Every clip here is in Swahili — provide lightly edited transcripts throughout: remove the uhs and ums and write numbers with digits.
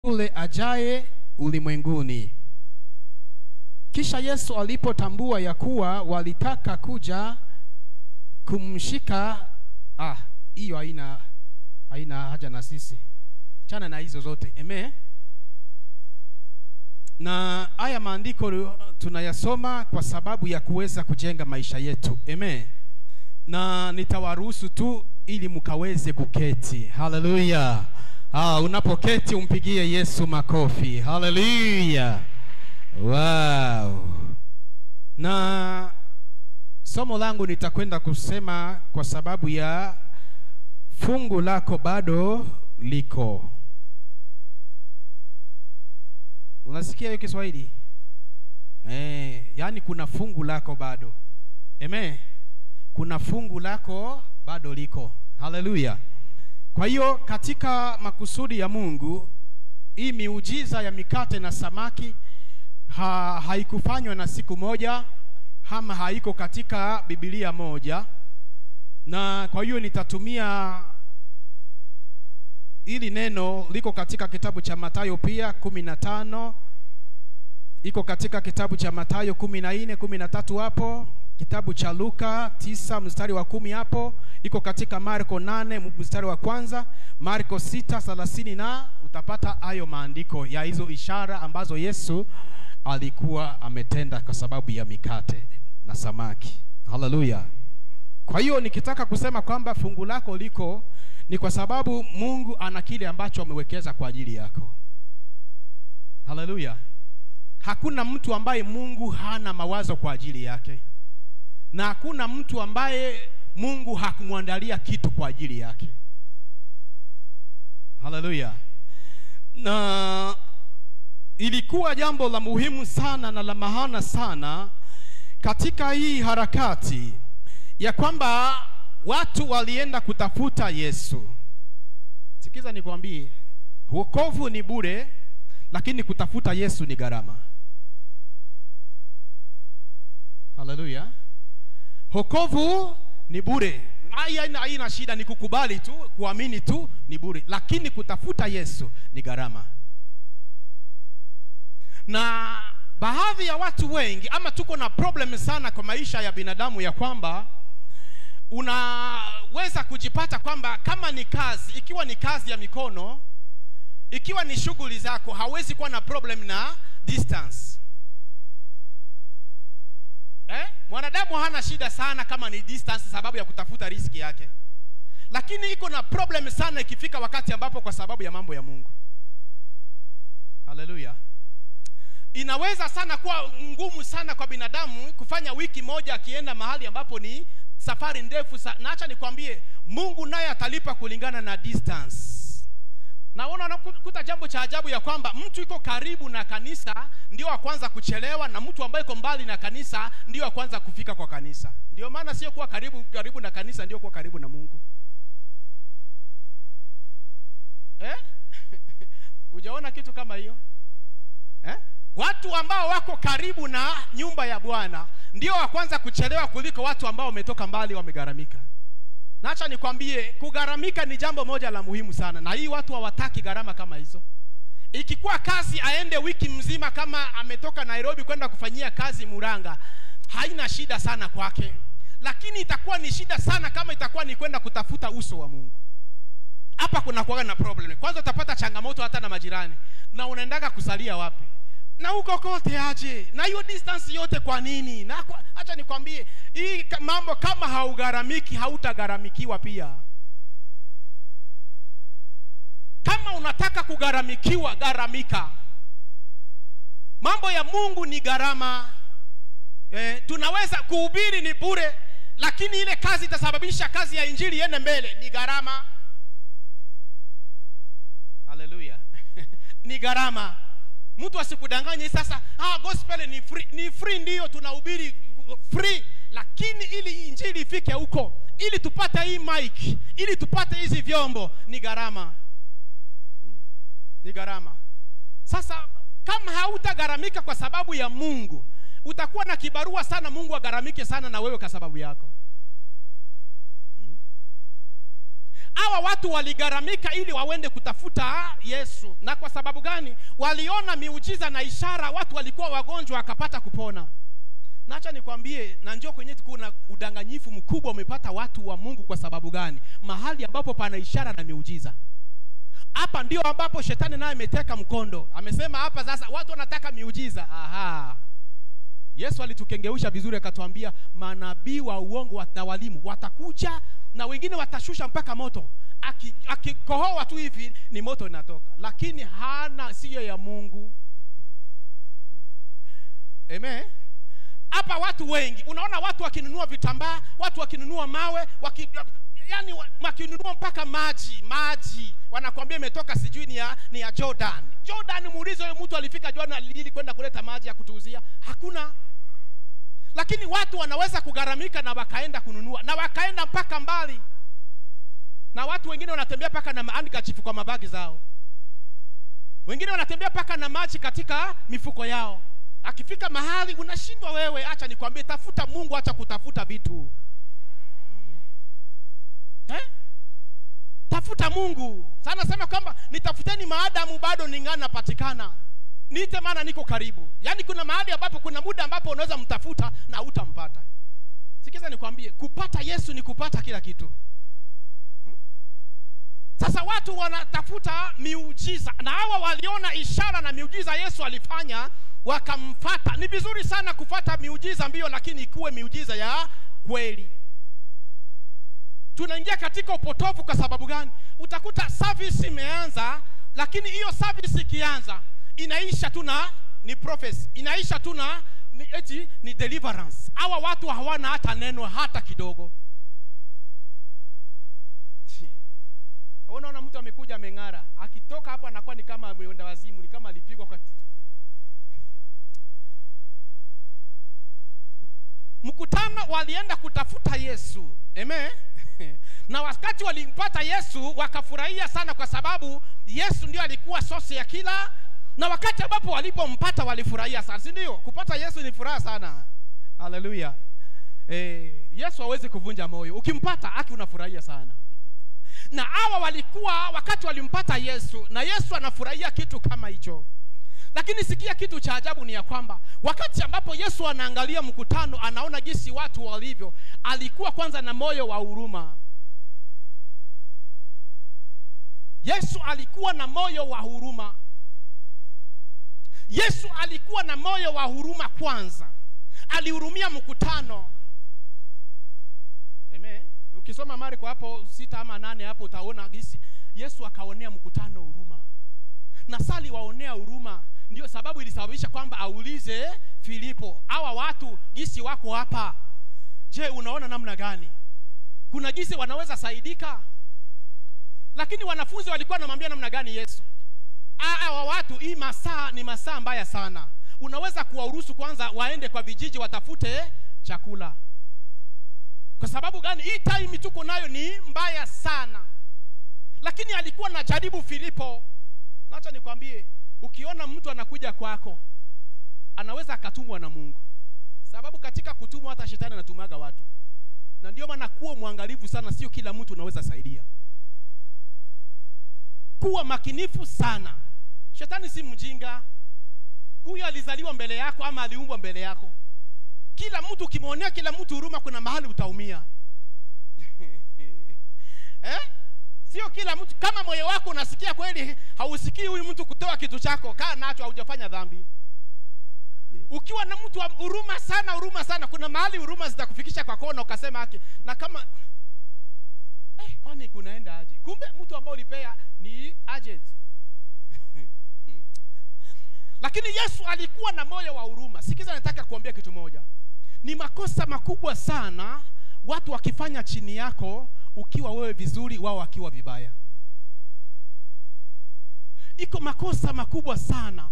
yule ajaye ulimwenguni. Kisha Yesu alipotambua ya kuwa walitaka kuja kumshika, hiyo haina haja na sisi. Chana na hizo zote. Amen. Na haya maandiko tunayasoma kwa sababu ya kuweza kujenga maisha yetu. Amen. Na nitawaruhusu tu ili mkaweze kuketi. Hallelujah. Unapoketi umpigie Yesu makofi. Hallelujah. Wow. Na somo langu nitakwenda kusema kwa sababu ya fungu lako bado liko. Unasikia hiyo Kiswahili? Yani kuna fungu lako bado. Amen. Kuna fungu lako bado liko. Hallelujah. Kwa hiyo katika makusudi ya Mungu, hii miujiza ya mikate na samaki haikufanywa na siku moja, ama haiko katika Biblia moja. Na kwa hiyo nitatumia ili neno liko katika kitabu cha Mathayo pia 15, iko katika kitabu cha Mathayo 14:13 hapo, kitabu cha Luka 9 mstari wa 10 hapo, iko katika Marko 8 mstari wa kwanza, Marko 6:30, na utapata hayo maandiko ya hizo ishara ambazo Yesu alikuwa ametenda kwa sababu ya mikate na samaki. Hallelujah. Kwa hiyo nikitaka kusema kwamba fungu lako liko, ni kwa sababu Mungu ana kile ambacho amewekeza kwa ajili yako. Hallelujah. Hakuna mtu ambaye Mungu hana mawazo kwa ajili yake, na hakuna mtu ambaye Mungu hakumwandalia kitu kwa ajili yake. Hallelujah. Na ilikuwa jambo la muhimu sana na la maana sana katika hii harakati ya kwamba watu walienda kutafuta Yesu. Sikiza nikwambie, wokovu ni bure, lakini kutafuta Yesu ni gharama. Hallelujah. Wokovu ni bure. Haina shida, ni kukubali tu, kuamini tu, ni bure. Lakini kutafuta Yesu ni gharama. Na baadhi ya watu wengi, ama tuko na problem sana kwa maisha ya binadamu, ya kwamba unaweza kujipata kwamba kama ni kazi, ikiwa ni kazi ya mikono, ikiwa ni shughuli zako, hawezi kuwa na problem na distance. Mwanadamu hana shida sana kama ni distance, sababu ya kutafuta riziki yake. Lakini iko na problem sana ikifika wakati ambapo kwa sababu ya mambo ya Mungu. Hallelujah. Inaweza sana kuwa ngumu sana kwa binadamu kufanya wiki moja akienda mahali ambapo ni safari ndefu na acha nikwambie, Mungu naye atalipa kulingana na distance. Naona unakuta jambo cha ajabu ya kwamba mtu yuko karibu na kanisa ndio wa kwanza kuchelewa, na mtu ambaye yuko mbali na kanisa ndio wa kwanza kufika kwa kanisa. Ndio maana sio kuwa karibu na kanisa ndio kuwa karibu na Mungu. Hujaona kitu kama hiyo? Watu ambao wako karibu na nyumba ya Bwana ndio wa kwanza kuchelewa kuliko watu ambao wametoka mbali wamegharamika. Na acha nikwambie, kugharamika ni jambo moja la muhimu sana, na hii watu hawataki gharama kama hizo. Ikikuwa kazi aende wiki mzima, kama ametoka Nairobi kwenda kufanyia kazi Muranga, haina shida sana kwake. Lakini itakuwa ni shida sana kama itakuwa ni kwenda kutafuta uso wa Mungu. Hapa kuna kuwa na problem. Kwanza utapata changamoto hata na majirani. Na unaendaga kusalia wapi? Na huko kote aje? Na hiyo distance yote kwa nini? Na acha nikwambie, hii mambo kama haugharamiki, hautagharamikiwa pia. Kama unataka kugharamikiwa, gharamika. Mambo ya Mungu ni gharama. Tunaweza kuhubiri ni bure, lakini ile kazi itasababisha kazi ya injili iende mbele ni gharama. Hallelujah. Ni gharama. Mtu asikudanganye sasa, gospel ni free. Ni free, ndio tunahubiri free, lakini ili injili ifike huko, ili tupate hii mic, ili tupate hizi vyombo, ni gharama. Ni gharama. Sasa kama hautagharamika kwa sababu ya Mungu, utakuwa na kibarua sana Mungu agharamike sana na wewe kwa sababu yako. Hawa watu waligaramika ili waende kutafuta Yesu. Na kwa sababu gani? Waliona miujiza na ishara, watu walikuwa wagonjwa wakapata kupona. Na acha nikwambie, na njoo kwenye kuna udanganyifu mkubwa umepata watu wa Mungu. Kwa sababu gani? Mahali ambapo pana ishara na miujiza, hapa ndio ambapo shetani naye ameteka mkondo. Amesema hapa sasa watu wanataka miujiza. Aha. Yesu alitukengeusha vizuri akatuambia manabii wa uongo na walimu watakuja na wengine watashusha mpaka moto. Akikohoa tu hivi ni moto inatoka. Lakini hana siyo ya Mungu. Amen. Hapa watu wengi, unaona watu wakinunua vitambaa, watu wakinunua mawe, yani wakinunua mpaka maji. Wanakuambia imetoka sijui ni ya Jordan. Jordan, muulize yule mtu alifika Jordan ili kwenda kuleta maji ya kutuuzia. Hakuna. Lakini watu wanaweza kugaramika na wakaenda kununua, na wakaenda mpaka mbali. Na watu wengine wanatembea paka na handkerchief kwa mabagi zao. Wengine wanatembea paka na maji katika mifuko yao. Akifika mahali unashindwa wewe, acha nikwambie, tafuta Mungu, acha kutafuta vitu. Tafuta Mungu. Sana sema kwamba nitafuteni maadamu bado ningana patikana. Niite maana niko karibu. Yaani kuna mahali ambapo kuna muda ambapo unaweza mtafuta na utampata. Sikiza nikwambie, kupata Yesu ni kupata kila kitu. Sasa watu wanatafuta miujiza, na hawa waliona ishara na miujiza Yesu alifanya wakamfuata. Ni vizuri sana kufuata miujiza mbio, lakini ikuwe miujiza ya kweli. Tunaingia katika upotofu kwa sababu gani? Utakuta service imeanza, lakini hiyo service ikianza inaisha tu na ni prophecy, inaisha tu na ni deliverance. Hawa watu hawana hata neno hata kidogo. Unaona mtu amekuja ameng'ara, akitoka hapo anakuwa ni kama ameenda wazimu, ni kama alipigwa kwa mkutano. Walienda kutafuta Yesu. Amen. Na wakati walimpata Yesu wakafurahia sana, kwa sababu Yesu ndio alikuwa source ya kila. Na wakati ambapo walipompata walifurahia sana, si ndio? Kupata Yesu ni furaha sana. Haleluya. Yesu hawezi kuvunja moyo. Ukimpata haki unafurahia sana. Na hawa walikuwa wakati walimpata Yesu, na Yesu anafurahia kitu kama hicho. Lakini sikia kitu cha ajabu ni ya kwamba wakati ambapo Yesu anaangalia mkutano, anaona jinsi watu walivyo, alikuwa kwanza na moyo wa huruma. Yesu alikuwa na moyo wa huruma. Yesu alikuwa na moyo wa huruma kwanza. Alihurumia mkutano. Amen. Ukisoma Marko hapo 6 ama 8 hapo utaona gisi Yesu akaonea mkutano huruma. Na sali waonea huruma ndio sababu ilisababisha kwamba aulize Filipo, hawa watu gisi wako hapa, je, unaona namna gani? Kuna gisi wanaweza saidika? Lakini wanafunzi walikuwa wanamwambia namna gani Yesu? Hawa watu, hii masaa ni masaa mbaya sana. Unaweza kuwaruhusu kwanza waende kwa vijiji watafute chakula. Kwa sababu gani? Hii time tuko nayo ni mbaya sana. Lakini alikuwa na jaribu Filipo. Acha nikwambie, ukiona mtu anakuja kwako, anaweza akatumwa na Mungu. Sababu katika kutumwa hata shetani anatumaga watu. Na ndio maana kuwa mwangalifu sana, sio kila mtu unaweza saidia. Kuwa makinifu sana. Shetani si mjinga. Huyu alizaliwa mbele yako ama aliumbwa mbele yako. Kila mtu ukimwonea kila mtu huruma, kuna mahali utaumia. Sio kila mtu. Kama moyo wako unasikia kweli hausikii huyu mtu kutoa kitu chako, kaa nacho, haujafanya dhambi. Ukiwa na mtu wa huruma sana, kuna mahali huruma zitakufikisha kwa kona ukasema haki. Na kama kwani kunaenda aje? Kumbe mtu ambao ulipea ni agent. Lakini Yesu alikuwa na moyo wa huruma. Sikiza, nataka kuambia kitu moja. Ni makosa makubwa sana watu wakifanya chini yako ukiwa wewe vizuri, wao wakiwa vibaya. Iko makosa makubwa sana.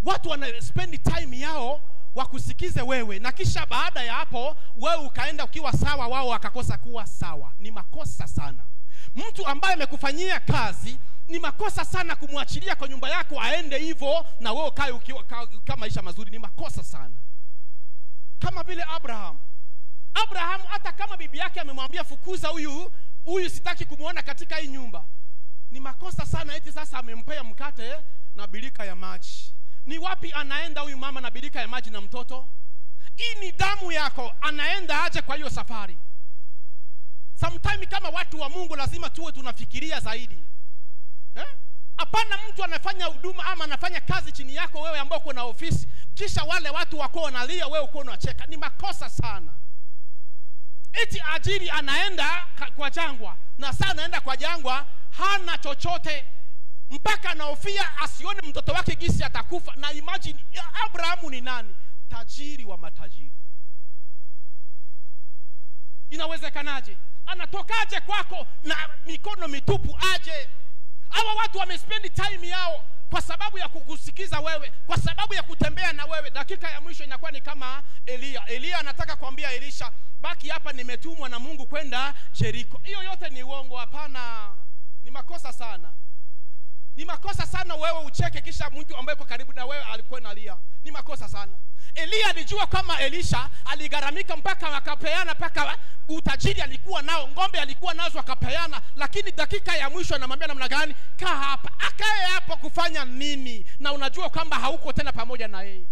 Watu wana spend time yao wakusikize wewe, na kisha baada ya hapo wewe ukaenda ukiwa sawa, wao wakakosa kuwa sawa. Ni makosa sana. Mtu ambaye amekufanyia kazi, ni makosa sana kumwachilia kwa nyumba yako aende hivyo na wewe ukae ukiwa kama maisha mazuri. Ni makosa sana. Kama vile Abraham hata kama bibi yake amemwambia fukuza huyu huyu sitaki kumuona katika hii nyumba. Ni makosa sana eti sasa amempea mkate na birika ya maji. Ni wapi anaenda huyu mama na birika ya maji na mtoto? Hii ni damu yako, anaenda aje kwa hiyo safari? Sometimes kama watu wa Mungu lazima tuwe tunafikiria zaidi. Hapana mtu anafanya huduma ama anafanya kazi chini yako wewe ambao uko na ofisi, kisha wale watu wako wanalia wewe uko unacheka. Ni makosa sana. Eti ajiri anaenda kwa jangwa, na sasa anaenda kwa jangwa hana chochote, mpaka anahofia asione mtoto wake gisi atakufa. Na imagine Abrahamu ni nani? Tajiri wa matajiri. Inawezekanaje? Anatokaje kwako na mikono mitupu aje? Hawa watu wamespend time yao kwa sababu ya kukusikiza wewe, kwa sababu ya kutembea na wewe. Dakika ya mwisho inakuwa ni kama Elia anataka kuambia Elisha, baki hapa, nimetumwa na Mungu kwenda Jericho. Hiyo yote ni uongo. Hapana, ni makosa sana. Ni makosa sana wewe ucheke kisha mtu ambaye yuko karibu na wewe alikuwa analia. Ni makosa sana. Elia alijua kama Elisha aligaramika mpaka wakapeana, mpaka utajiri alikuwa nao, ngombe alikuwa nazo wakapeana, lakini dakika ya mwisho anamwambia namna gani? Kaa hapa. Akae hapo kufanya nini? Na unajua kwamba hauko tena pamoja na yeye.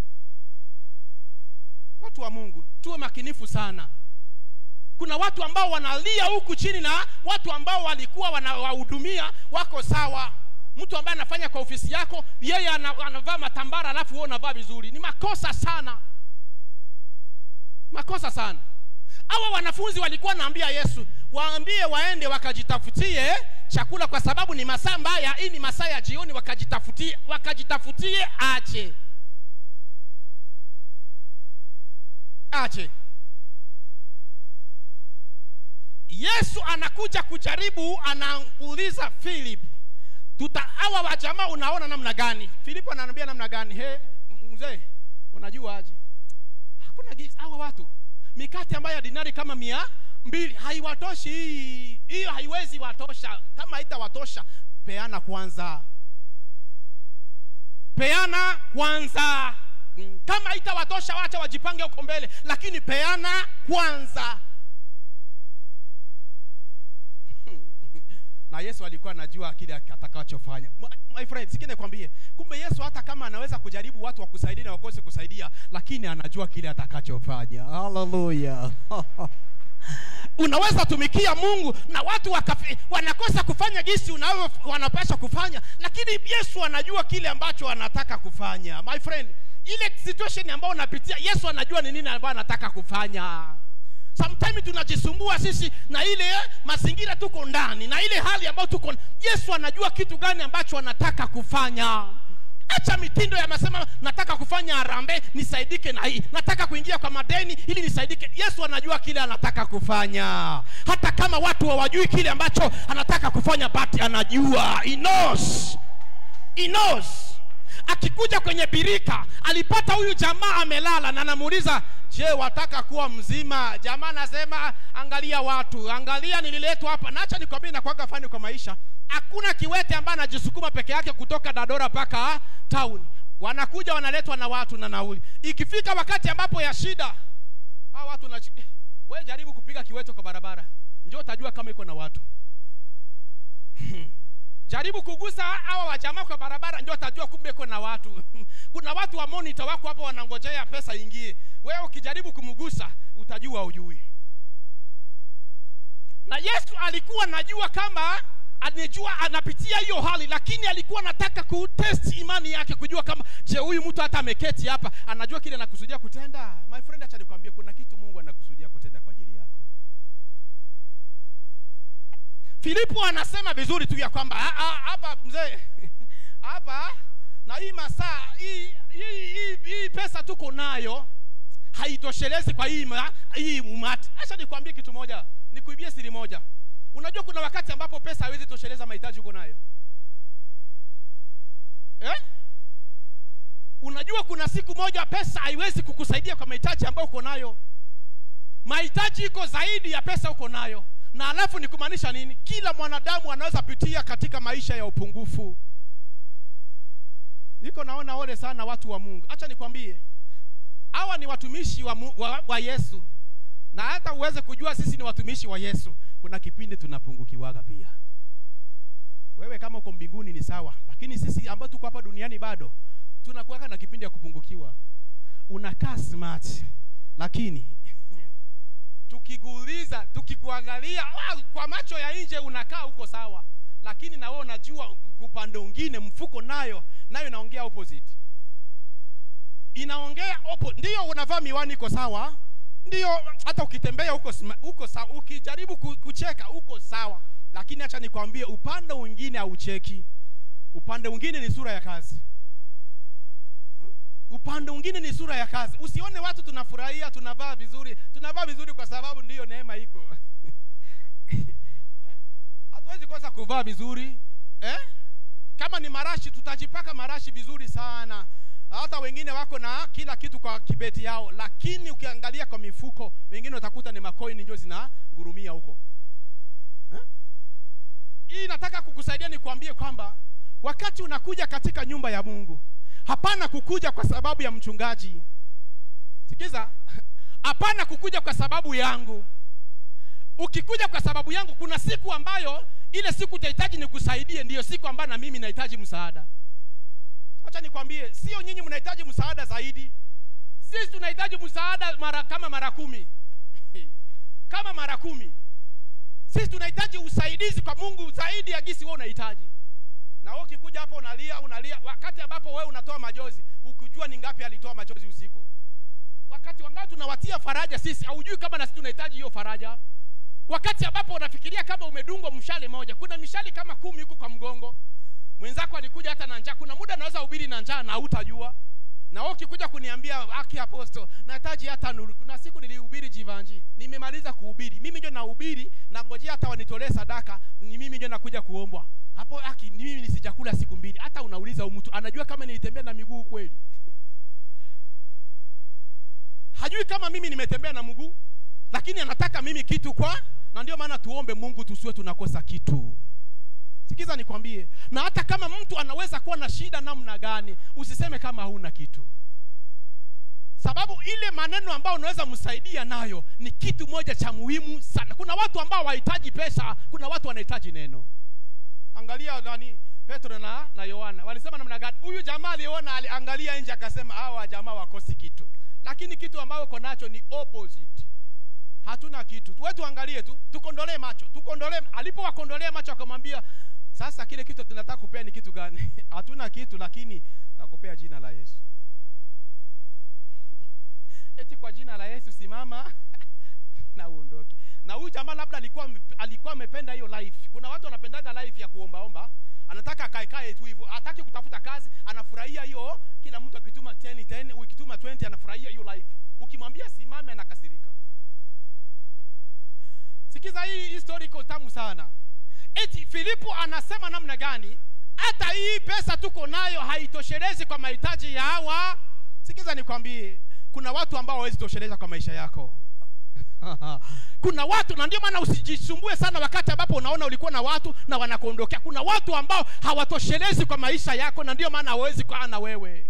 Watu wa Mungu, tuwe makinifu sana. Kuna watu ambao wanalia huku chini na watu ambao walikuwa wanawahudumia wako sawa. Mtu ambaye anafanya kwa ofisi yako, yeye anavaa matambara alafu wewe unavaa vizuri. Ni makosa sana. Makosa sana. Hawa wanafunzi walikuwa naambia Yesu, waambie waende wakajitafutie chakula kwa sababu ni masaa mbaya, hii ni masaa ya jioni, wakajitafutie aje. Yesu anakuja kujaribu, anauliza Philip, hawa wa jamaa unaona namna gani? Filipo ananiambia namna gani? Mzee, unajua aje? Hakuna giza. Hawa watu mikate ambayo ya dinari kama 200 haiwatoshi. Hiyo haiwezi watosha. Kama haitawatosha, peana kwanza. Peana kwanza. Kama haitawatosha wacha wajipange huko mbele, lakini peana kwanza. Na Yesu alikuwa anajua kile atakachofanya. My friend, sikine kwambie, kumbe Yesu hata kama anaweza kujaribu watu wakusaidia na wakose kusaidia, lakini anajua kile atakachofanya. Hallelujah. Unaweza tumikia Mungu na watu wanakosa kufanya jinsi wanapaswa kufanya, lakini Yesu anajua kile ambacho anataka kufanya. My friend, ile situation ambayo unapitia, Yesu anajua ni nini ambayo anataka kufanya. Sometimes tunajisumbua sisi na ile mazingira tuko ndani, na ile hali ambayo tuko. Yesu anajua kitu gani ambacho anataka kufanya. Acha mitindo ya masema, nataka kufanya harambee nisaidike na hii, nataka kuingia kwa madeni ili nisaidike. Yesu anajua kile anataka kufanya, hata kama watu hawajui kile ambacho anataka kufanya, but anajua. He knows. Akikuja kwenye birika, alipata huyu jamaa amelala na anamuuliza, je, wataka kuwa mzima? Jamaa anasema, angalia watu, angalia nililetwa hapa. Na acha nikwambie na kuaga fani kwa maisha, hakuna kiwete ambaye anajisukuma peke yake kutoka Dadora mpaka town. Wanakuja wanaletwa na watu na nauli. Ikifika wakati ambapo ya shida, hao watu wewe jaribu kupiga kiwete kwa barabara, njoo utajua kama iko na watu. Jaribu kugusa hawa wajamaa kwa barabara, njoo utajua kumbe iko na watu. Kuna watu wa monitor wako hapo wanangojea pesa ingie. Wewe ukijaribu kumgusa utajua hujui. Na Yesu alikuwa anajua kama anajua anapitia hiyo hali, lakini alikuwa anataka kutest imani yake, kujua kama je, huyu mtu hata ameketi hapa anajua kile anakusudia kutenda. My friend, acha nikwambie, kuna kitu Mungu anakusudia kutenda kwa ajili yako. Filipo anasema vizuri tu ya kwamba hapa mzee, hapa na hii masaa hii pesa tuko nayo haitoshelezi kwa hii umati. Acha nikwambie kitu moja, nikuibie siri moja. Unajua kuna wakati ambapo pesa haiwezi tosheleza mahitaji uko nayo. Unajua kuna siku moja pesa haiwezi kukusaidia kwa mahitaji ambayo uko nayo. Mahitaji iko zaidi ya pesa uko nayo. Na alafu ni kumaanisha nini? Kila mwanadamu anaweza pitia katika maisha ya upungufu. Niko naona ole sana watu wa Mungu. Acha nikwambie, hawa ni watumishi wa Yesu. Na hata uweze kujua sisi ni watumishi wa Yesu, kuna kipindi tunapungukiwaga pia. Wewe kama uko mbinguni ni sawa, lakini sisi ambao tuko hapa duniani bado tunakuwa na kipindi ya kupungukiwa. Unakaa smart, lakini tukikuuliza, tukikuangalia kwa macho ya nje unakaa uko sawa, lakini na wewe unajua upande mwingine mfuko nayo inaongea opposite. Inaongea ndio unavaa miwani iko sawa, ndio hata ukitembea uko sawa, ukijaribu kucheka uko sawa, lakini acha nikwambie upande mwingine haucheki. Upande mwingine ni sura ya kazi. Upande mwingine ni sura ya kazi. Usione watu tunafurahia, tunavaa vizuri kwa sababu ndiyo neema iko. Hatuwezi kosa kuvaa vizuri. Kama ni marashi tutajipaka marashi vizuri sana. Hata wengine wako na kila kitu kwa kibeti yao, lakini ukiangalia kwa mifuko wengine utakuta ni macoin ndio zinagurumia huko. Hii nataka kukusaidia nikwambie kwamba wakati unakuja katika nyumba ya Mungu, hapana kukuja kwa sababu ya mchungaji. Sikiza, hapana kukuja kwa sababu yangu. Ukikuja kwa sababu yangu, kuna siku ambayo ile siku utahitaji nikusaidie, ndiyo siku ambayo na mimi nahitaji msaada. Acha nikwambie, sio nyinyi mnahitaji msaada zaidi. Sisi tunahitaji msaada mara 10. Kama mara 10. Sisi tunahitaji usaidizi kwa Mungu zaidi ya gisi wewe unahitaji. Na wewe ukikuja hapo unalia wakati ambapo wewe unatoa machozi, ukijua ni ngapi alitoa machozi usiku. Wakati wangapi tunawatia faraja sisi, haujui kama na sisi tunahitaji hiyo faraja. Wakati ambapo unafikiria kama umedungwa mshale moja, kuna mishale kama 10 huko kwa mgongo. Mwenzako alikuja hata na njaa, kuna muda naweza hubiri na njaa na hutajua. Na wewe ukikuja kuniambia haki apostle, nahitaji hata nuru. Kuna siku nilihubiri jivanji, nimemaliza kuhubiri. Mimi ndio nahubiri na ngojea hata wanitolee sadaka, ni mimi ndio nakuja kuombwa. Hapo haki mimi nisijakula siku 2. Hata unauliza mtu anajua kama nilitembea na miguu kweli? Hajui kama mimi nimetembea na mguu, lakini anataka mimi kitu na ndio maana tuombe Mungu tusiwe tunakosa kitu. Sikiza nikwambie, na hata kama mtu anaweza kuwa na shida namna gani, usiseme kama huna kitu. Sababu ile maneno ambayo unaweza msaidia nayo ni kitu moja cha muhimu sana. Kuna watu ambao wahitaji pesa, kuna watu wanahitaji neno. Angalia Petro na Yohana. Walisema namna gani? Huyu jamaa aliona, aliangalia nje akasema hawa jamaa wakosi kitu. Lakini kitu ambao uko nacho ni opposite. Hatuna kitu. Wewe tuangalie tu, tukondolee macho. Alipowakondolea macho akamwambia, sasa kile kitu tunataka kupea ni kitu gani? Hatuna kitu, lakini nakupea jina la Yesu. Eti kwa jina la Yesu simama na uondoke. Na huyu jamaa labda alikuwa amependa hiyo life. Kuna watu wanapendaga life ya kuombaomba. Anataka akae tu hivyo. Hataki kutafuta kazi, anafurahia hiyo. Kila mtu akituma 10, ukituma 20 anafurahia hiyo life. Ukimwambia simame anakasirika. Sikiza hii story iko tamu sana. Eti Filipo anasema namna gani? Hata hii pesa tuko nayo haitoshelezi kwa mahitaji ya hawa. Sikiza nikwambie, kuna watu ambao hawezi tosheleza kwa maisha yako. Kuna watu, na ndio maana usijisumbue sana wakati ambapo unaona ulikuwa na watu na wanakuondokea. Kuna watu ambao hawatoshelezi kwa maisha yako, na ndio maana hawezi kuwa na wewe.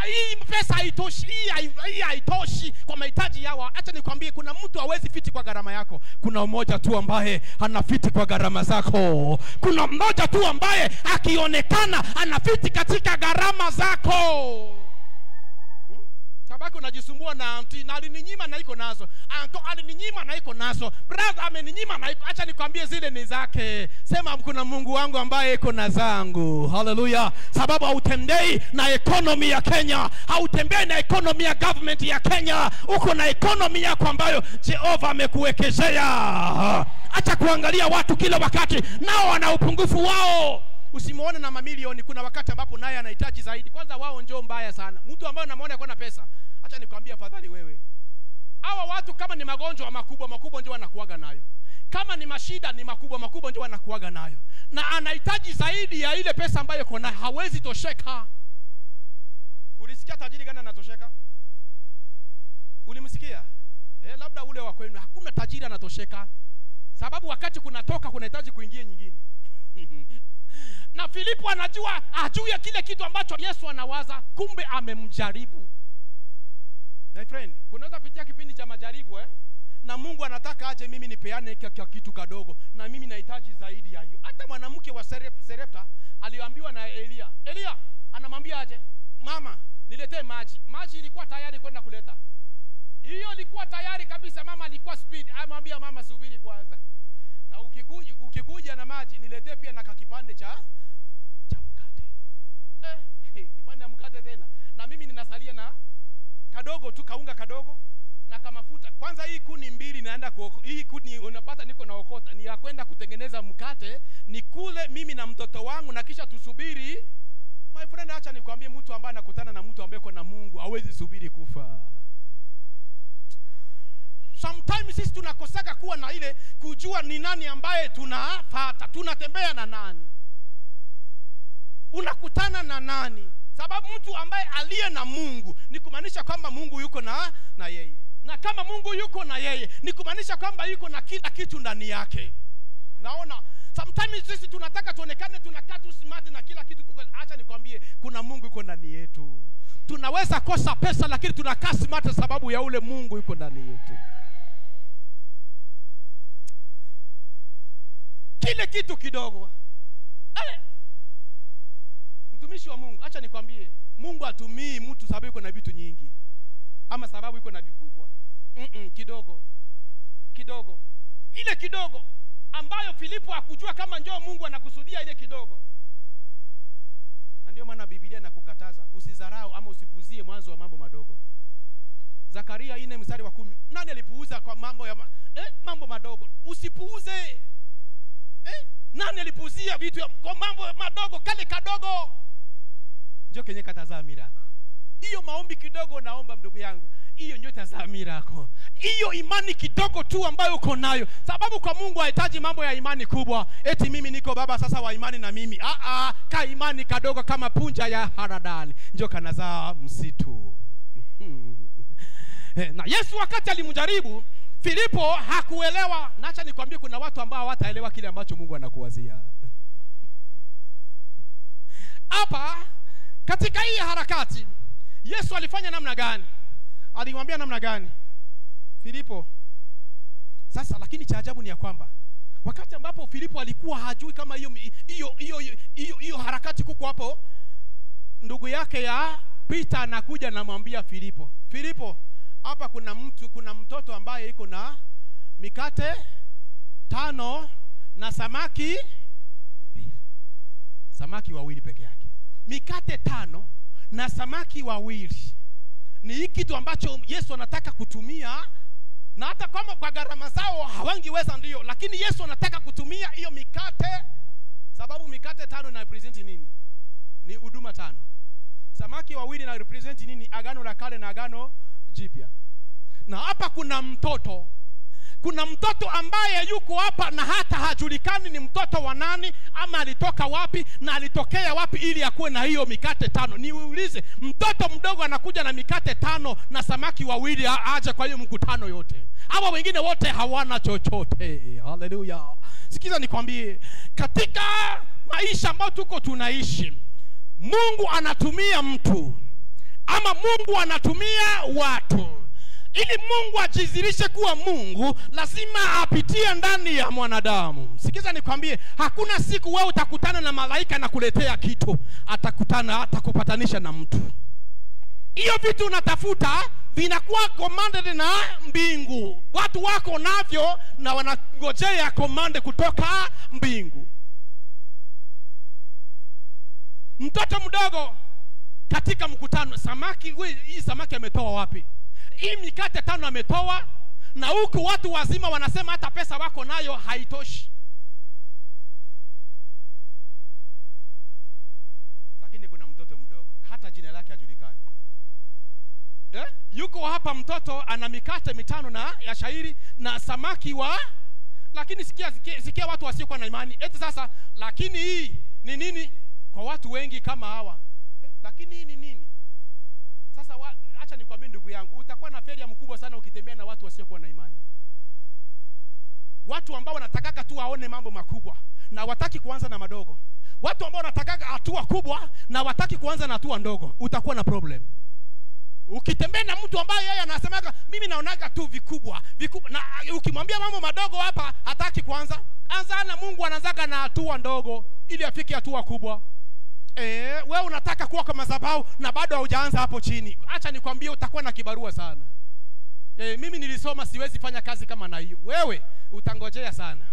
Hii pesa haitoshi kwa mahitaji yao. Acha nikwambie, kuna mtu hawezi fiti kwa gharama yako. Kuna mmoja tu ambaye anafiti kwa gharama zako. Kuna mmoja tu ambaye akionekana anafiti katika gharama zako. Sababu unajisumbua na auntie na alininyima na iko nazo. Uncle alininyima na iko nazo. Brother ameninyima na iko. Acha nikwambie zile ni zake. Sema kuna Mungu wangu ambaye iko na zangu. Hallelujah. Sababu hautembei na economy ya Kenya. Hautembei na economy ya government ya Kenya. Uko na economy yako ambayo Jehova amekuwekezea. Acha kuangalia watu kila wakati nao wana upungufu wao. Usimuone na mamilioni. Kuna wakati ambapo naye anahitaji zaidi. Kwanza wao njoo mbaya sana. Mtu ambaye unamuona yuko na pesa, acha nikwambie afadhali wewe. Hawa watu kama ni magonjwa makubwa njoo wanakuaga nayo. Kama ni mashida ni makubwa njoo wanakuaga nayo. Na anahitaji zaidi ya ile pesa ambayo yuko nayo, hawezi tosheka. Ulisikia tajiri gani anatosheka? Ulimsikia? Labda ule wa kwenu. Hakuna tajiri anatosheka. Sababu wakati kunatoka kunahitaji kuingia nyingine. Na Filipo anajua ya kile kitu ambacho Yesu anawaza, kumbe amemjaribu. My friend, kunaweza pitia kipindi cha majaribu na Mungu anataka aje mimi nipeane kitu kadogo, na mimi nahitaji zaidi ya hiyo. Hata mwanamke wa Sarepta aliambiwa na Elia anamwambia aje, mama niletee maji. Maji ilikuwa tayari kwenda kuleta. Hiyo ilikuwa tayari kabisa, mama alikuwa speed. Amwambia mama subiri kwanza. Na ukikuja na maji niletee pia na kipande cha mkate. Kipande ya mkate tena. Na mimi ninasalia na kadogo tu, kaunga kadogo na kamafuta. Kwanza hii kuni mbili naenda hii kuni unapata niko na okota ni ya kwenda kutengeneza mkate, ni kule mimi na mtoto wangu na kisha tusubiri. My friend, acha nikwambie, mtu ambaye anakutana na mtu ambaye yuko na Mungu hawezi subiri kufa. Sometimes sisi tunakosaka kuwa na ile kujua ni nani ambaye tunafuata, tunatembea na nani, unakutana na nani. Sababu mtu ambaye aliye na Mungu ni kumaanisha kwamba Mungu yuko na yeye, na kama Mungu yuko na yeye ni kumaanisha kwamba yuko na kila kitu ndani yake. Naona sometimes sisi tunataka tuonekane tunakaa tu smart na kila kitu. Acha nikwambie, kuna Mungu yuko ndani yetu. Tunaweza kosa pesa lakini tunakaa smart sababu ya ule Mungu yuko ndani yetu. Kile kitu kidogo. Mtumishi wa Mungu, acha nikwambie, Mungu atumii mtu sababu yuko na vitu nyingi ama sababu yuko na vikubwa. Kidogo. Ile kidogo ambayo Filipo hakujua kama njoo Mungu anakusudia ile kidogo. Na ndio maana Biblia inakukataza usidharau ama usipuzie mwanzo wa mambo madogo. Zakaria 4 mstari wa 10. Nani alipuuza kwa mambo ya mambo madogo? Usipuuze. Nani alipuuzia vitu kwa mambo madogo? Kale kadogo ndio kenye katazaa mirako. Hiyo maombi kidogo naomba ndugu yangu, hiyo ndio tazaa mirako. Hiyo imani kidogo tu ambayo uko nayo. Sababu kwa Mungu hahitaji mambo ya imani kubwa. Eti mimi niko baba sasa wa imani na mimi. Ka imani kadogo kama punja ya haradali ndio kanazaa msitu. Na Yesu wakati alimjaribu Filipo hakuelewa. Naacha nikwambie, kuna watu ambao hawataelewa kile ambacho Mungu anakuwazia. Hapa katika hii harakati Yesu alifanya namna gani? Alimwambia namna gani Filipo? Sasa lakini cha ajabu ni ya kwamba wakati ambapo Filipo alikuwa hajui kama hiyo harakati kuko hapo, ndugu yake ya Peter anakuja na mwambia Filipo, hapa kuna mtoto ambaye iko na mikate 5 na samaki 2. Samaki 2 peke yake. Mikate 5 na samaki 2. Ni hiki kitu ambacho Yesu anataka kutumia, na hata kama kwa gharama zao hawangiweza ndio, lakini Yesu anataka kutumia hiyo mikate. Sababu mikate 5 ina represent nini? Ni huduma 5. Samaki 2 na represent nini? Agano la kale na agano jipya. Na hapa kuna mtoto ambaye yuko hapa na hata hajulikani ni mtoto wa nani ama alitoka wapi na alitokea wapi ili akuwe na hiyo mikate 5. Niulize, mtoto mdogo anakuja na mikate 5 na samaki 2 aje kwa hiyo mkutano yote? Hawa wengine wote hawana chochote. Haleluya. Sikiza nikwambie, katika maisha ambayo tunaishi, Mungu anatumia mtu ama Mungu anatumia watu. Ili Mungu ajizirishe kuwa Mungu, lazima apitie ndani ya mwanadamu. Sikiza nikwambie, hakuna siku wewe utakutana na malaika na kuletea kitu. Atakupatanisha na mtu. Hiyo vitu unatafuta vinakuwa commanded na mbingu. Watu wako navyo na wanangojea command kutoka mbingu. Mtoto mdogo katika mkutano, hii samaki ametoa wapi? Hii mikate 5 ametoa, na huku watu wazima wanasema hata pesa wako nayo haitoshi. Lakini kuna mtoto mdogo, hata jina lake hajulikani. Yuko hapa mtoto ana mikate 5 na ya shairi na samaki lakini sikia watu wasiokuwa na imani. Eti sasa, lakini hii ni nini kwa watu wengi kama hawa? Lakini hii ni nini? Sasa acha nikwambie ndugu yangu, utakuwa na failure mkubwa sana ukitembea na watu wasiokuwa na imani. Watu ambao wanataka tu waone mambo makubwa na wataki kuanza na madogo. Watu ambao wanataka hatua kubwa na wataki kuanza na hatua ndogo, utakuwa na problem. Ukitembea na mtu ambaye yeye anasemaga mimi naonaga tu vikubwa na ukimwambia mambo madogo hapa hataki kwanza. Anza na Mungu anaanzaga na hatua ndogo ili afike hatua kubwa. Wewe unataka kuwa kama madhabahu na bado haujaanza hapo chini. Acha nikwambie utakuwa na kibarua sana. Mimi nilisoma siwezi fanya kazi kama na hiyo. Wewe utangojea sana.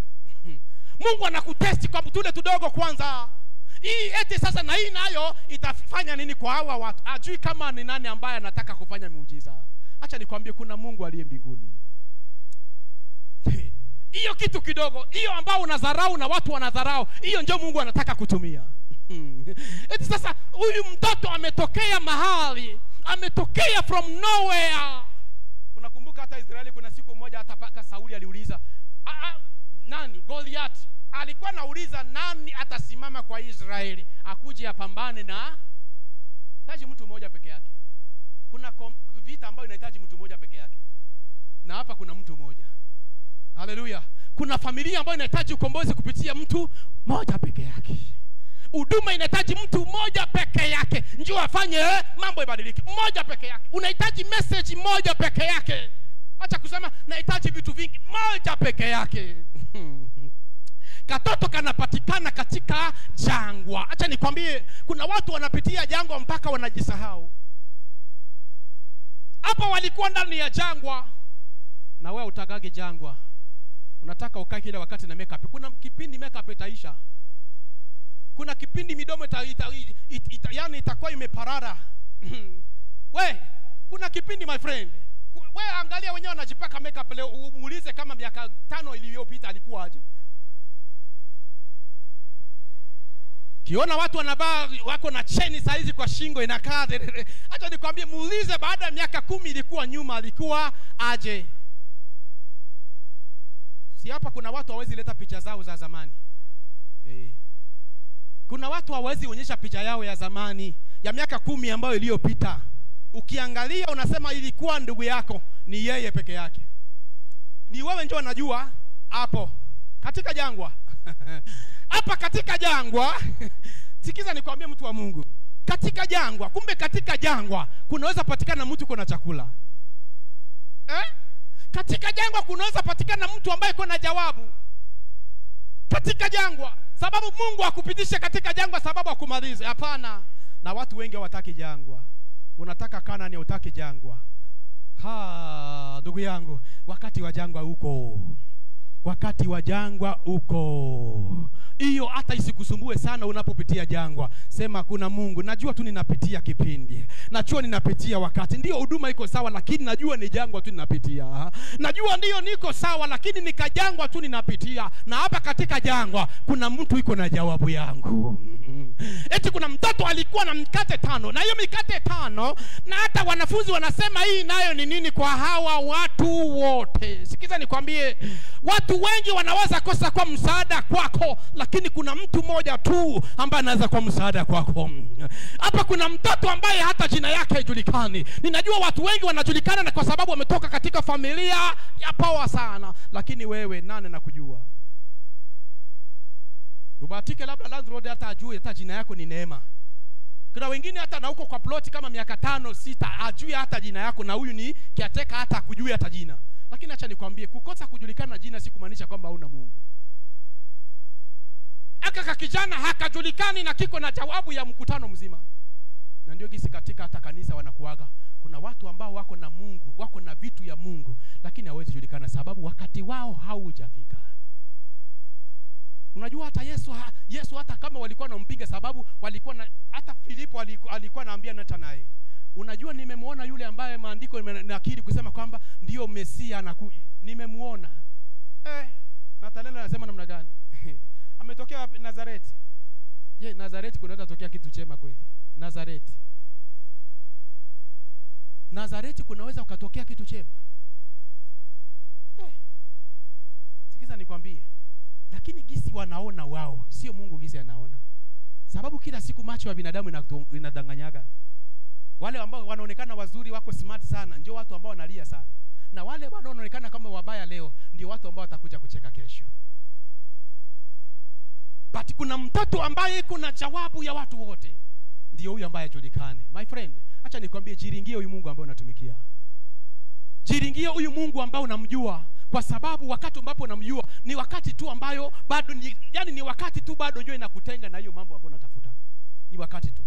Mungu anakutesti kwa tule tudogo kwanza. Hii eti sasa na hii nayo itafanya nini kwa hawa watu? Ajui kama ni nani ambaye anataka kufanya miujiza. Acha nikwambie kuna Mungu aliye mbinguni. Hiyo kitu kidogo, hiyo ambao unadharau na watu wanadharau, hiyo ndio Mungu anataka kutumia. Eti sasa huyu mtoto ametokea mahali, ametokea from nowhere. Unakumbuka hata Israeli kuna siku moja hata paka Sauli aliuliza, nani Goliath alikuwa anauliza nani atasimama kwa Israeli akuje apambane na taji mtu mmoja peke yake. Kuna vita ambayo inahitaji mtu mmoja peke yake. Na hapa kuna mtu mmoja. Haleluya. Kuna familia ambayo inahitaji ukombozi kupitia mtu mmoja peke yake. Huduma inahitaji mtu mmoja peke yake ndio afanye mambo ibadilike. Mmoja peke yake. Unahitaji message moja peke yake. Acha kusema nahitaji vitu vingi, moja peke yake. Katoto kanapatikana katika jangwa. Acha nikwambie kuna watu wanapitia jangwa mpaka wanajisahau. Hapa walikuwa ndani ya jangwa. Na wewe utagage jangwa. Unataka ukae kile wakati na makeup. Kuna kipindi makeup itaisha. Kuna kipindi midomo yani itakuwa imeparara. Kuna kipindi my friend. Angalia wenyewe wanajipaka makeup leo, uulize kama miaka 5 iliyopita alikuwa aje. Kiona watu wanavaa wako na cheni saizi kwa shingo inakaa. Acha nikwambie muulize baada ya miaka 10 ilikuwa nyuma alikuwa aje. Si hapa kuna watu hawezi leta picha zao za zamani. Kuna watu hawezi onyesha picha yao ya zamani ya miaka 10 ambayo iliyopita. Ukiangalia unasema ilikuwa ndugu yako, ni yeye peke yake. Ni wewe ndio unajua hapo katika jangwa. Hapa katika jangwa. Sikiza nikwambie mtu wa Mungu. Katika jangwa, kumbe katika jangwa kunaweza patikana mtu kuna chakula. Katika jangwa kunaweza patikana mtu ambaye kuna jawabu. Katika jangwa, sababu Mungu akupitishe katika jangwa sababu akumalize. Hapana. Na watu wengi hawataki jangwa. Unataka Kanaani, hutaki jangwa. Ndugu yangu, wakati wa jangwa uko. Wakati wa jangwa uko. Hiyo hata isikusumbue sana unapopitia jangwa. Sema kuna Mungu, najua tu ninapitia kipindi. Najua ninapitia wakati. Ndio huduma iko sawa lakini najua ni jangwa tu ninapitia. Najua ndio niko sawa lakini nikajangwa tu ninapitia. Na hapa katika jangwa kuna mtu iko na jawabu yangu. Eti kuna mtoto alikuwa na mikate 5. Na hiyo mikate 5 na hata wanafunzi wanasema hii nayo ni nini kwa hawa watu wote. Sikiza nikwambie, watu wengi wanaweza kosa kwa msaada kwako, lakini kuna mtu mmoja tu ambaye anaweza kwa msaada kwako. Hapa kuna mtoto ambaye hata jina yake haijulikani. Ninajua watu wengi wanajulikana na kwa sababu wametoka katika familia ya power sana, lakini wewe nani nakujua? Ubatike labda landlord hata ajue hata jina yako ni Neema. Kuna wengine hata na huko kwa plot kama miaka 5 6 ajue hata jina yako, na huyu ni kiateka hata kujua hata jina. Lakini acha nikwambie, kukosa kujulikana jina si kumaanisha kwamba huna Mungu. Aka kijana hakajulikani na kiko na jawabu ya mkutano mzima. Na ndio gisi katika hata kanisa wanakuaga. Kuna watu ambao wako na Mungu, wako na vitu ya Mungu, lakini hawezi julikana sababu wakati wao haujafika. Unajua hata Yesu hata kama walikuwa wanampinga sababu walikuwa na, hata Filipo alikuwa anaambia Nathanaeli, unajua nimemuona yule ambaye maandiko yanakiri kusema kwamba ndio Mesia anakuja. Nimemuona. Nathanaeli anasema namna gani? Ametokea wapi? Nazareti. Je, Nazareti kunaweza tokea kitu chema kweli? Nazareti kunaweza ukatokea kitu chema? Sikiza nikwambie. Lakini gisi wanaona wao, sio Mungu gisi anaona. Sababu kila siku macho ya binadamu inadanganyaga. Wale ambao wanaonekana wazuri wako smart sana, ndio watu ambao wanalia sana. Na wale wanaonekana kama wabaya leo, ndio watu ambao watakuja kucheka kesho. But kuna mtoto ambaye kuna jawabu ya watu wote. ndio huyu ambaye ajulikane. My friend, acha nikwambie, jiringie huyu Mungu ambaye unatumikia. Jiringie huyu Mungu ambaye unamjua, kwa sababu wakati ambapo unamjua ni wakati tu ambayo bado ni wakati tu bado njoo inakutenga na hiyo mambo ambayo unatafuta. Ni wakati tu.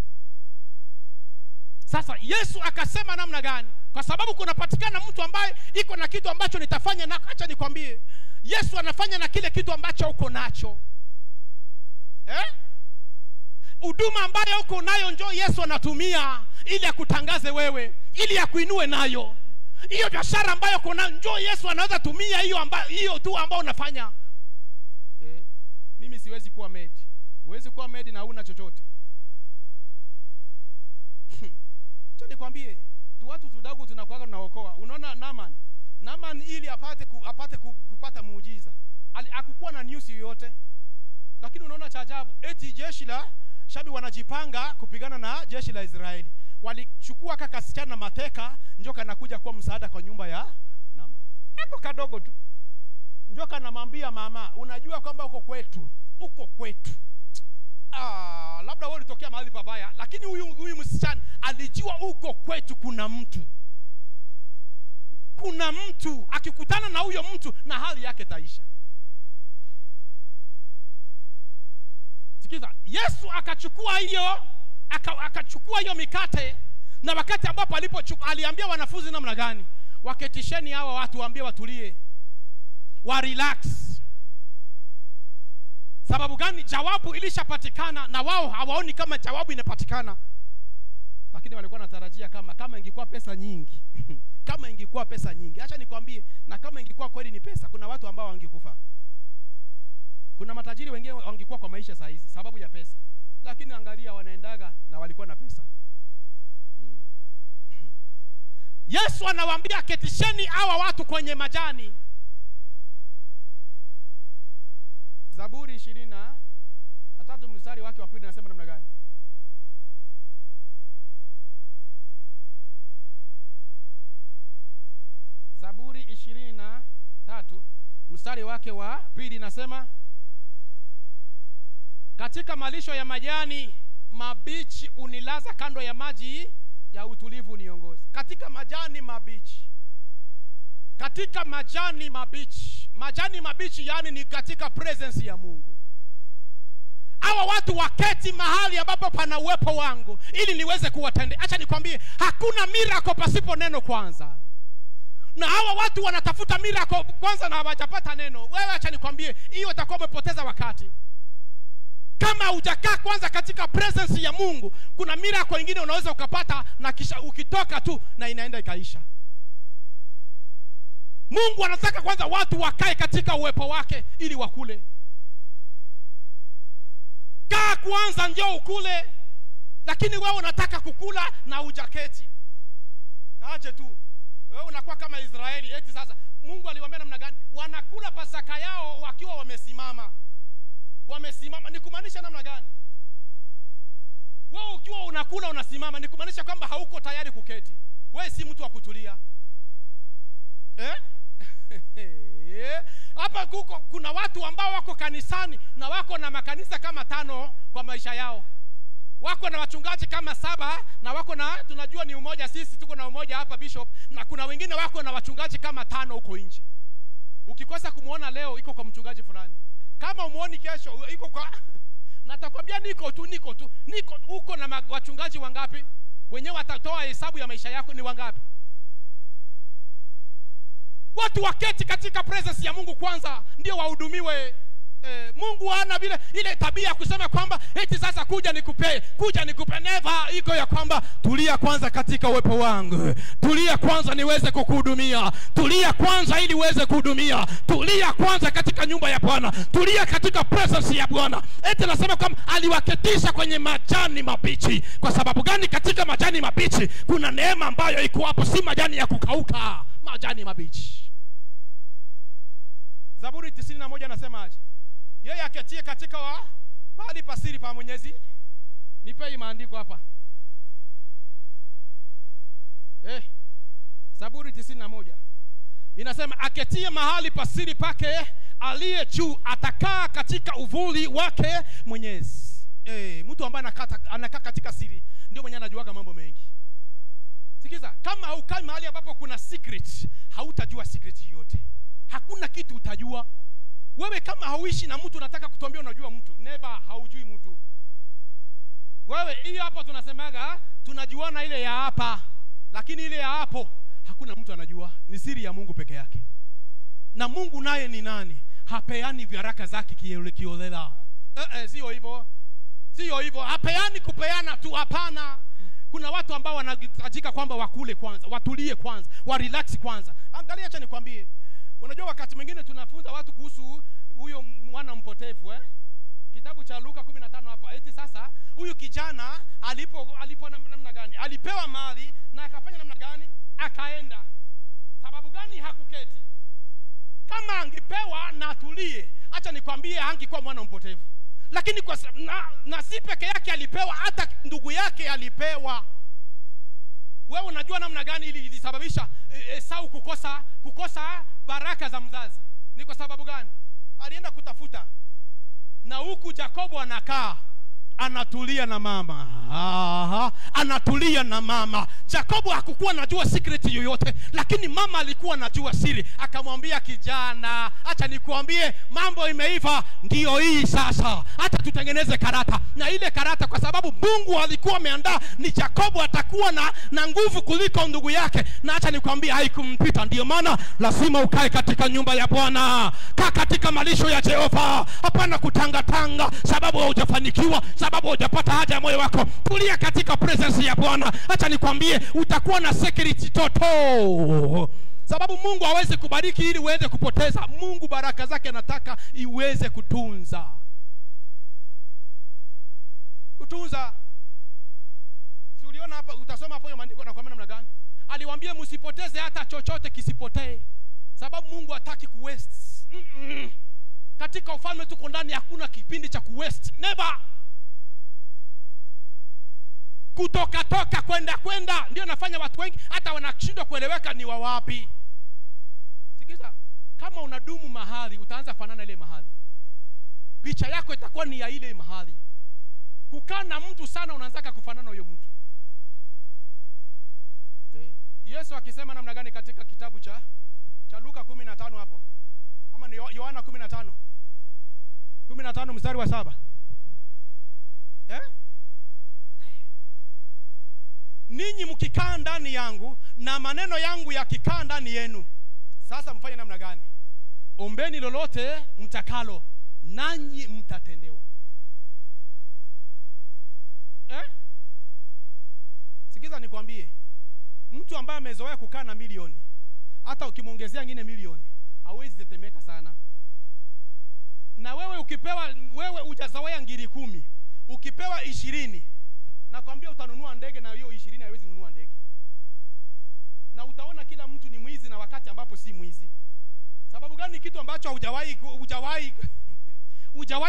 Sasa Yesu akasema namna gani? Kwa sababu kunapatikana mtu ambaye iko na kitu ambacho nitafanya, na acha nikwambie, Yesu anafanya na kile kitu ambacho uko nacho. Huduma ambayo uko nayo njoo Yesu anatumia ili akutangaze wewe, ili akuinue nayo. Hiyo biashara ambayo uko nayo njoo Yesu anaweza tumia hiyo tu ambayo unafanya. Mimi siwezi kuwa maid. Huwezi kuwa maid na huna chochote. Acha nikwambie, watu tudogo tunakuwa tunaokoa. Unaona Naaman ili apate kupata muujiza, hakukuwa na news yoyote. Lakini unaona cha ajabu, eti jeshi la Shabi wanajipanga kupigana na jeshi la Israeli. Walichukua kasichana mateka, njoka anakuja kwa msaada kwa nyumba ya Naaman. Hapo kadogo tu. Njoka anamwambia mama, unajua kwamba uko kwetu. Labda wewe ulitokea mahali pabaya, lakini huyu msichana alijua uko kwetu kuna mtu. Kuna mtu, akikutana na huyo mtu na hali yake taisha. Sikiza, Yesu akachukua hiyo mikate, na wakati ambapo aliambia wanafunzi namna gani? Waketisheni hawa watu, waambie watulie, wa relax. Sababu gani? Jawabu ilishapatikana na wao hawaoni kama jawabu inapatikana. Lakini walikuwa wanatarajia kama ingekuwa pesa nyingi. Kama ingekuwa pesa nyingi. Acha nikwambie, na kama ingekuwa kweli ni pesa, kuna watu ambao wangekufa. Kuna matajiri wengine wangekuwa kwa maisha saa hizi sababu ya pesa. Lakini angalia wanaendaga na walikuwa na pesa. Yesu anawaambia ketisheni hawa watu kwenye majani. Zaburi 23 mstari wake wa 2 nasema namna gani? Zaburi 23 mstari wake wa 2 nasema, katika malisho ya majani mabichi unilaza, kando ya maji ya utulivu niongoze. Katika majani mabichi. Katika majani mabichi. Majani mabichi yani ni katika presence ya Mungu. Hawa watu waketi mahali ambapo pana uwepo wangu ili niweze kuwatendea. Acha nikwambie, hakuna miracle pasipo neno kwanza. Na hawa watu wanatafuta miracle kwanza na hawajapata neno. Wewe acha nikwambie, hiyo utakuwa umepoteza wakati. Kama hujakaa kwanza katika presence ya Mungu, kuna miracle nyingine unaweza ukapata na kisha ukitoka tu na inaenda ikaisha. Mungu anataka kwanza watu wakae katika uwepo wake ili wakule. Kaa kwanza njoo ukule. Lakini wewe unataka kukula na hujaketi. Aje tu. Wewe unakuwa kama Israeli. Eti sasa Mungu aliwaambia namna gani? Wanakula Pasaka yao wakiwa wamesimama. Wamesimama ni kumaanisha namna gani? Wewe ukiwa unakula unasimama ni kumaanisha kwamba hauko tayari kuketi. Wewe si mtu wa kutulia. Hapa kuna watu ambao wako kanisani na wako na makanisa kama 5 kwa maisha yao. Wako na wachungaji kama 7 na wako na, tunajua ni umoja, sisi tuko na umoja hapa Bishop, na kuna wengine wako na wachungaji kama 5 huko nje. Ukikosa kumuona leo iko kwa mchungaji fulani. Kama umuoni kesho iko kwa natakwambia niko uko na wachungaji wangapi? Wenyewe watatoa hesabu ya maisha yako ni wangapi? Watu waketi katika presence ya Mungu kwanza ndio wahudumiwe. Mungu hana vile ile tabia kusema kwamba eti sasa kuja nikupe. Never. Iko ya kwamba tulia kwanza katika uwepo wangu. Tulia kwanza niweze kukuhudumia. Tulia kwanza ili uweze kuhudumia. Tulia kwanza katika nyumba ya Bwana. Tulia katika presence ya Bwana. Eti nasema kwamba aliwaketisha kwenye majani mabichi. Kwa sababu gani? Katika majani mabichi kuna neema ambayo iko hapo, si majani ya kukauka, majani mabichi. Zaburi 91 nasema aje? Yeye aketie katika mahali pasiri pa Mwenyezi. Nipe maandiko hapa. Zaburi 91 inasema aketie mahali pasiri pake aliye juu atakaa katika uvuli wake Mwenyezi. Mtu ambaye anakaa katika siri ndio mwenye anajuaga mambo mengi. Sikiza, kama haukai mahali ambapo kuna secret, hautajua secret yote. Hakuna kitu utajua. Wewe kama hauishi na mtu unataka kutuambia unajua mtu, never, haujui mtu. Wewe hii hapa tunasemaga tunajuana ile ya hapa, lakini ile ya hapo hakuna mtu anajua, ni siri ya Mungu peke yake. Na Mungu naye ni nani? Hapeani baraka zake kiolela. Sio hivyo. Sio hivyo. Hapeani kupeana tu, hapana. Kuna watu ambao wanahitajika kwamba wakule kwanza, watulie kwanza, wa relax kwanza. Angalia, acha nikwambie. Unajua wakati mwingine tunafunza watu kuhusu huyo mwana mpotevu, Kitabu cha Luka 15 hapa. Eti sasa huyu kijana alipo namna gani? Alipewa mali na akafanya namna gani? Akaenda. Sababu gani hakuketi? Kama angepewa na atulie, acha nikwambie hangekuwa mwana mpotevu. Lakini kwa na si peke yake alipewa, hata ndugu yake alipewa. Wewe unajua namna gani ilisababisha Esau kukosa baraka za mzazi? Ni kwa sababu gani? Alienda kutafuta, na huku Yakobo anakaa anatulia na mama. Anatulia na mama. Yakobo hakukuwa anajua secret yoyote, lakini mama alikuwa anajua siri. Akamwambia, kijana, acha nikuambie mambo imeiva, ndio hii sasa. Acha tutengeneze karata. Na ile karata, kwa sababu Mungu alikuwa ameandaa ni Yakobo atakuwa na nguvu kuliko ndugu yake. Na acha nikwambie haikumpita. Ndio maana lazima ukae katika nyumba ya Bwana. Kaa katika malisho ya Jehova. Hapana kutangatanga sababu hujafanikiwa, sababu hujapata haja ya moyo wako. Tulia katika presence ya Bwana. Acha nikwambie utakuwa na security toto. Sababu Mungu hawezi kubariki ili uweze kupoteza. Mungu baraka zake anataka iweze kutunza. Kutunza. Si uliona hapa, utasoma hapo maandiko na kwa namna gani? Aliwaambia msipoteze hata chochote kisipotee. Sababu Mungu hataki kuwaste. Katika ufalme tuko ndani hakuna kipindi cha kuwaste. Never. Kutoka kwenda ndio nafanya watu wengi hata wanashindwa kueleweka ni wawapi. Sikiza, kama unadumu mahali utaanza fanana ile mahali. Picha yako itakuwa ni ya ile mahali. Kukaa na mtu sana unaanza kufanana huyo mtu. Yesu akisema namna gani katika kitabu cha Luka 15 hapo? Ama ni Yohana 15 mstari wa 7. Ninyi mkikaa ndani yangu na maneno yangu yakikaa ndani yenu, sasa mfanye namna gani? Ombeni lolote mtakalo, nanyi mtatendewa. Sikiza nikwambie, mtu ambaye amezoea kukaa na milioni, hata ukimuongezea nyingine milioni, hawezi tetemeka sana. Na wewe ukipewa, wewe hujazoea ngiri 10, ukipewa 20, nakwambia utanunua ndege, na hiyo 20 haiwezi kununua ndege. Na utaona kila mtu ni mwizi na wakati ambapo si mwizi. Sababu gani? Kitu ambacho hujawahi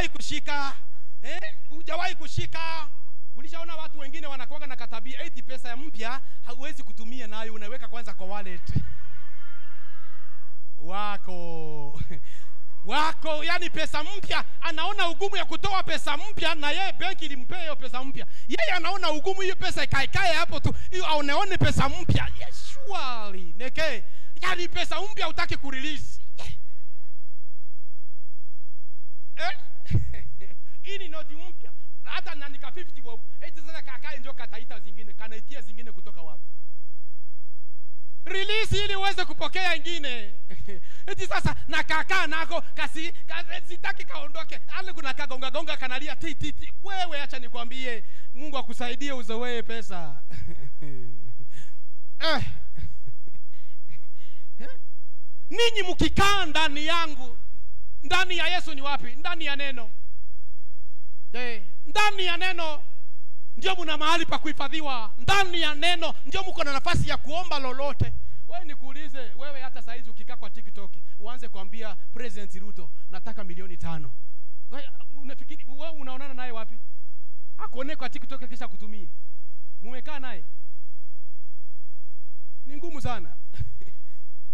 kushika. Hujawahi kushika. Ulishaona watu wengine wanakuwa na katabia eti pesa ya mpya hauwezi kutumia nayo, unaweka kwanza kwa wallet wako. Yani pesa mpya, anaona ugumu ya kutoa pesa mpya, na yeye benki ilimpea hiyo pesa mpya. Yeye anaona ugumu hiyo pesa ikae hapo tu, hiyo aoneone pesa mpya. Surely neke, yani pesa mpya hutaki kurelease. Hii ni noti mpya. Hata nani ka 50 bob. Eti sasa kakae ndio kataita zingine, kanaitia zingine kutoka wapi? Release ili uweze kupokea nyingine. Eti sasa na kaka nako sitaki kaondoke. Ale kuna kagonga kanalia ti. Wewe acha nikwambie, Mungu akusaidie uzoee pesa. Ninyi mkikaa ndani yangu, ndani ya Yesu ni wapi? Ndani ya neno. Ndani ya neno ndio mna mahali pa kuhifadhiwa. Ndani ya neno ndio mko na nafasi ya kuomba lolote. Wewe nikuulize, wewe hata saizi ukikaa kwa TikTok uanze kuambia President Ruto nataka milioni 5. Wewe unafikiri wewe unaonana naye wapi? Akuone kwa TikTok kisha kutumie. Mumekaa naye? Ni ngumu sana.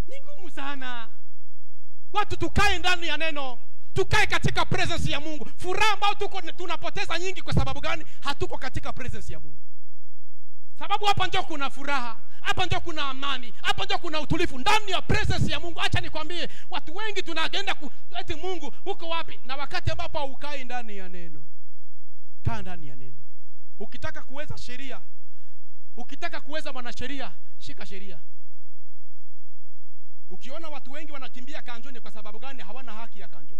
Ni ngumu sana. Watu tukae ndani ya neno. Tukae katika presence ya Mungu. Furaha ambayo tunapoteza nyingi kwa sababu gani? Hatuko katika presence ya Mungu. Sababu hapa ndio kuna furaha, hapa ndio kuna amani, hapa ndio kuna utulivu ndani ya presence ya Mungu. Acha nikwambie, watu wengi tunaagenda eti Mungu uko wapi? Na wakati ambapo ukai ndani ya neno. Kaa ndani ya neno. Ukitaka kuweza sheria, ukitaka kuweza mwanasheria, shika sheria. Ukiona watu wengi wanakimbia kanjoni kwa sababu gani? Hawana haki ya kanjo.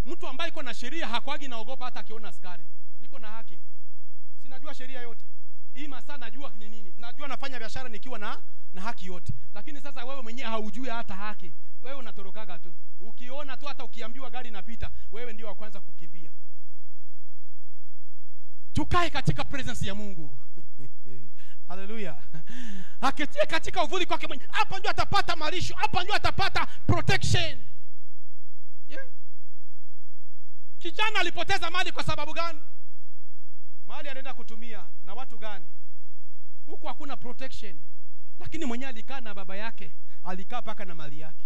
Mtu ambaye iko na sheria hakwagi naogopa hata akiona askari. Niko na haki. Sinajua sheria yote. Hii masaa najua ni nini. Najua nafanya biashara nikiwa na haki yote. Lakini sasa wewe mwenyewe haujui hata haki. Wewe unatorokaga tu. Ukiona tu hata ukiambiwa gari inapita, wewe ndio wa kwanza kukimbia. Tukae katika presence ya Mungu. Hallelujah. Akitie katika uvuli kwake mwenyewe. Hapa ndio atapata malisho, hapa ndio atapata protection. Yeah. Kijana alipoteza mali kwa sababu gani? Mali anaenda kutumia na watu gani? Huko hakuna protection. Lakini mwenyewe alikaa na baba yake, alikaa paka na mali yake.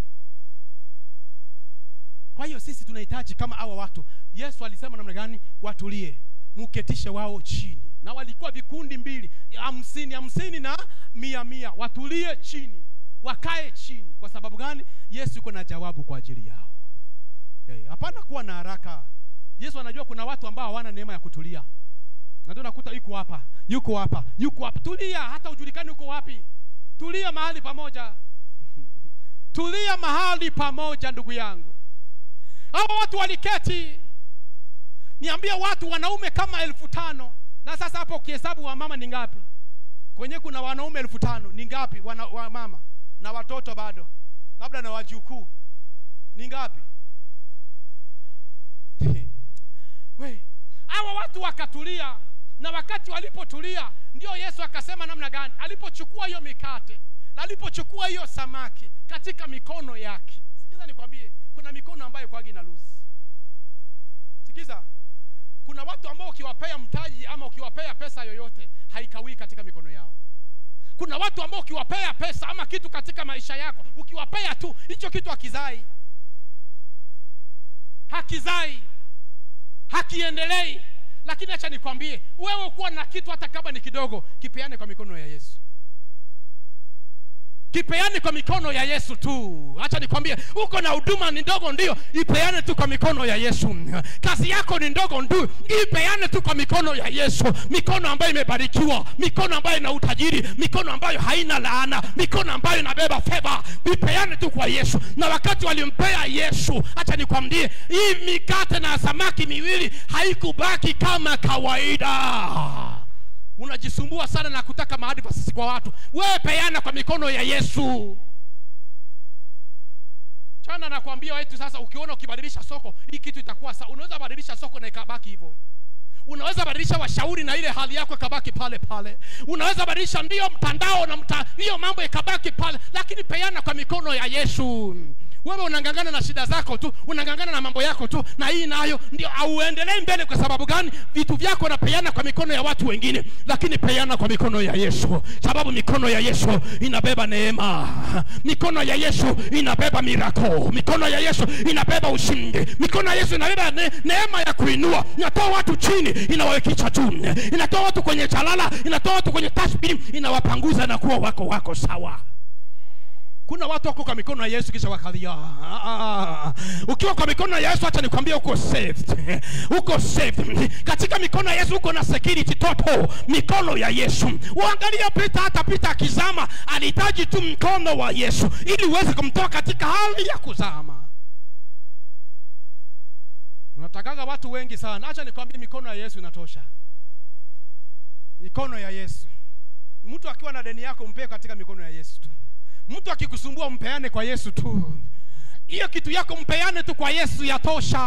Kwa hiyo sisi tunahitaji kama hawa watu. Yesu alisema namna gani? Watulie, muketishe wao chini. Na walikuwa vikundi mbili, 50 na 100. Watulie chini, wakae chini. Kwa sababu gani? Yesu yuko na jawabu kwa ajili yao. Hapana kuwa na haraka. Yesu anajua kuna watu ambao hawana neema ya kutulia. Na ndio nakuta yuko hapa, yuko hapa, yuko hapa. Tulia hata ujulikane uko wapi. Tulia mahali pamoja. Tulia mahali pamoja ndugu yangu. Hao watu waliketi. Niambia watu wanaume kama 5,000. Na sasa hapo ukihesabu wa mama ni ngapi? Kwenye kuna wanaume 5,000 ni ngapi wa mama? Na watoto bado. Labda na wajukuu. Ni ngapi? We, hawa watu wakatulia. Na wakati walipotulia, ndio Yesu akasema namna gani? Alipochukua hiyo mikate, na alipochukua hiyo samaki katika mikono yake. Sikiza nikwambie, kuna mikono ambayo kwagi na loose. Sikiza, kuna watu ambao ukiwapea mtaji ama ukiwapea pesa yoyote, haikawii katika mikono yao. Kuna watu ambao ukiwapea pesa ama kitu katika maisha yako, ukiwapea tu, hicho kitu hakizai. Hakizai. Hakiendelei. Lakini acha nikwambie, wewe kuwa na kitu hata kama ni kidogo, kipeane kwa mikono ya Yesu. Kipeane kwa mikono ya Yesu tu. Acha nikwambie, uko na huduma ni ndogo ndio, ipeane tu kwa mikono ya Yesu. Kazi yako ni ndogo ndio, ipeane tu kwa mikono ya Yesu. Mikono ambayo imebarikiwa, mikono ambayo ina utajiri, mikono ambayo haina laana, mikono ambayo inabeba favor, ipeane tu kwa Yesu. Na wakati walimpea Yesu, acha nikwambie, hii mikate na samaki miwili haikubaki kama kawaida. Unajisumbua sana na kutaka maadvice kwa watu. Wewe peana kwa mikono ya Yesu. Chana nakwambia wetu sasa, ukiona ukibadilisha soko, hii kitu itakuwa sawa. Unaweza badilisha soko na ikabaki hivyo. Unaweza badilisha washauri na ile hali yako ikabaki pale pale. Unaweza badilisha ndio mtandao na hiyo mambo ikabaki pale, lakini peana kwa mikono ya Yesu. Wewe unangangana na shida zako tu, unangangana na mambo yako tu, na hii nayo ndio auendelee mbele. Kwa sababu gani? Vitu vyako unapeana kwa mikono ya watu wengine, lakini peana kwa mikono ya Yesu. Sababu mikono ya Yesu inabeba neema. Mikono ya Yesu inabeba miracle. Mikono ya Yesu inabeba ushindi. Mikono ya Yesu inabeba neema ya kuinua. Inatoa watu chini, inawawekisha juu. Inatoa watu kwenye jalala, inatoa watu kwenye tasbih, inawapanguza na kuwa wako sawa. Kuna watu wako kwa mikono ya Yesu kisha wakalia. Ukiwa kwa mikono ya Yesu, acha nikwambie, uko saved. Uko saved. Katika mikono ya Yesu uko na security total. Mikono ya Yesu. Uangalia Peter, hata Peter akizama alihitaji tu mkono wa Yesu ili uweze kumtoa katika hali ya kuzama. Unatakaga watu wengi sana. Acha nikwambie, mikono ya Yesu inatosha. Mikono ya Yesu. Mtu akiwa na deni yako mpe katika mikono ya Yesu tu. Mtu akikusumbua mpeane kwa Yesu tu. Hiyo kitu yako mpeane tu kwa Yesu, yatosha.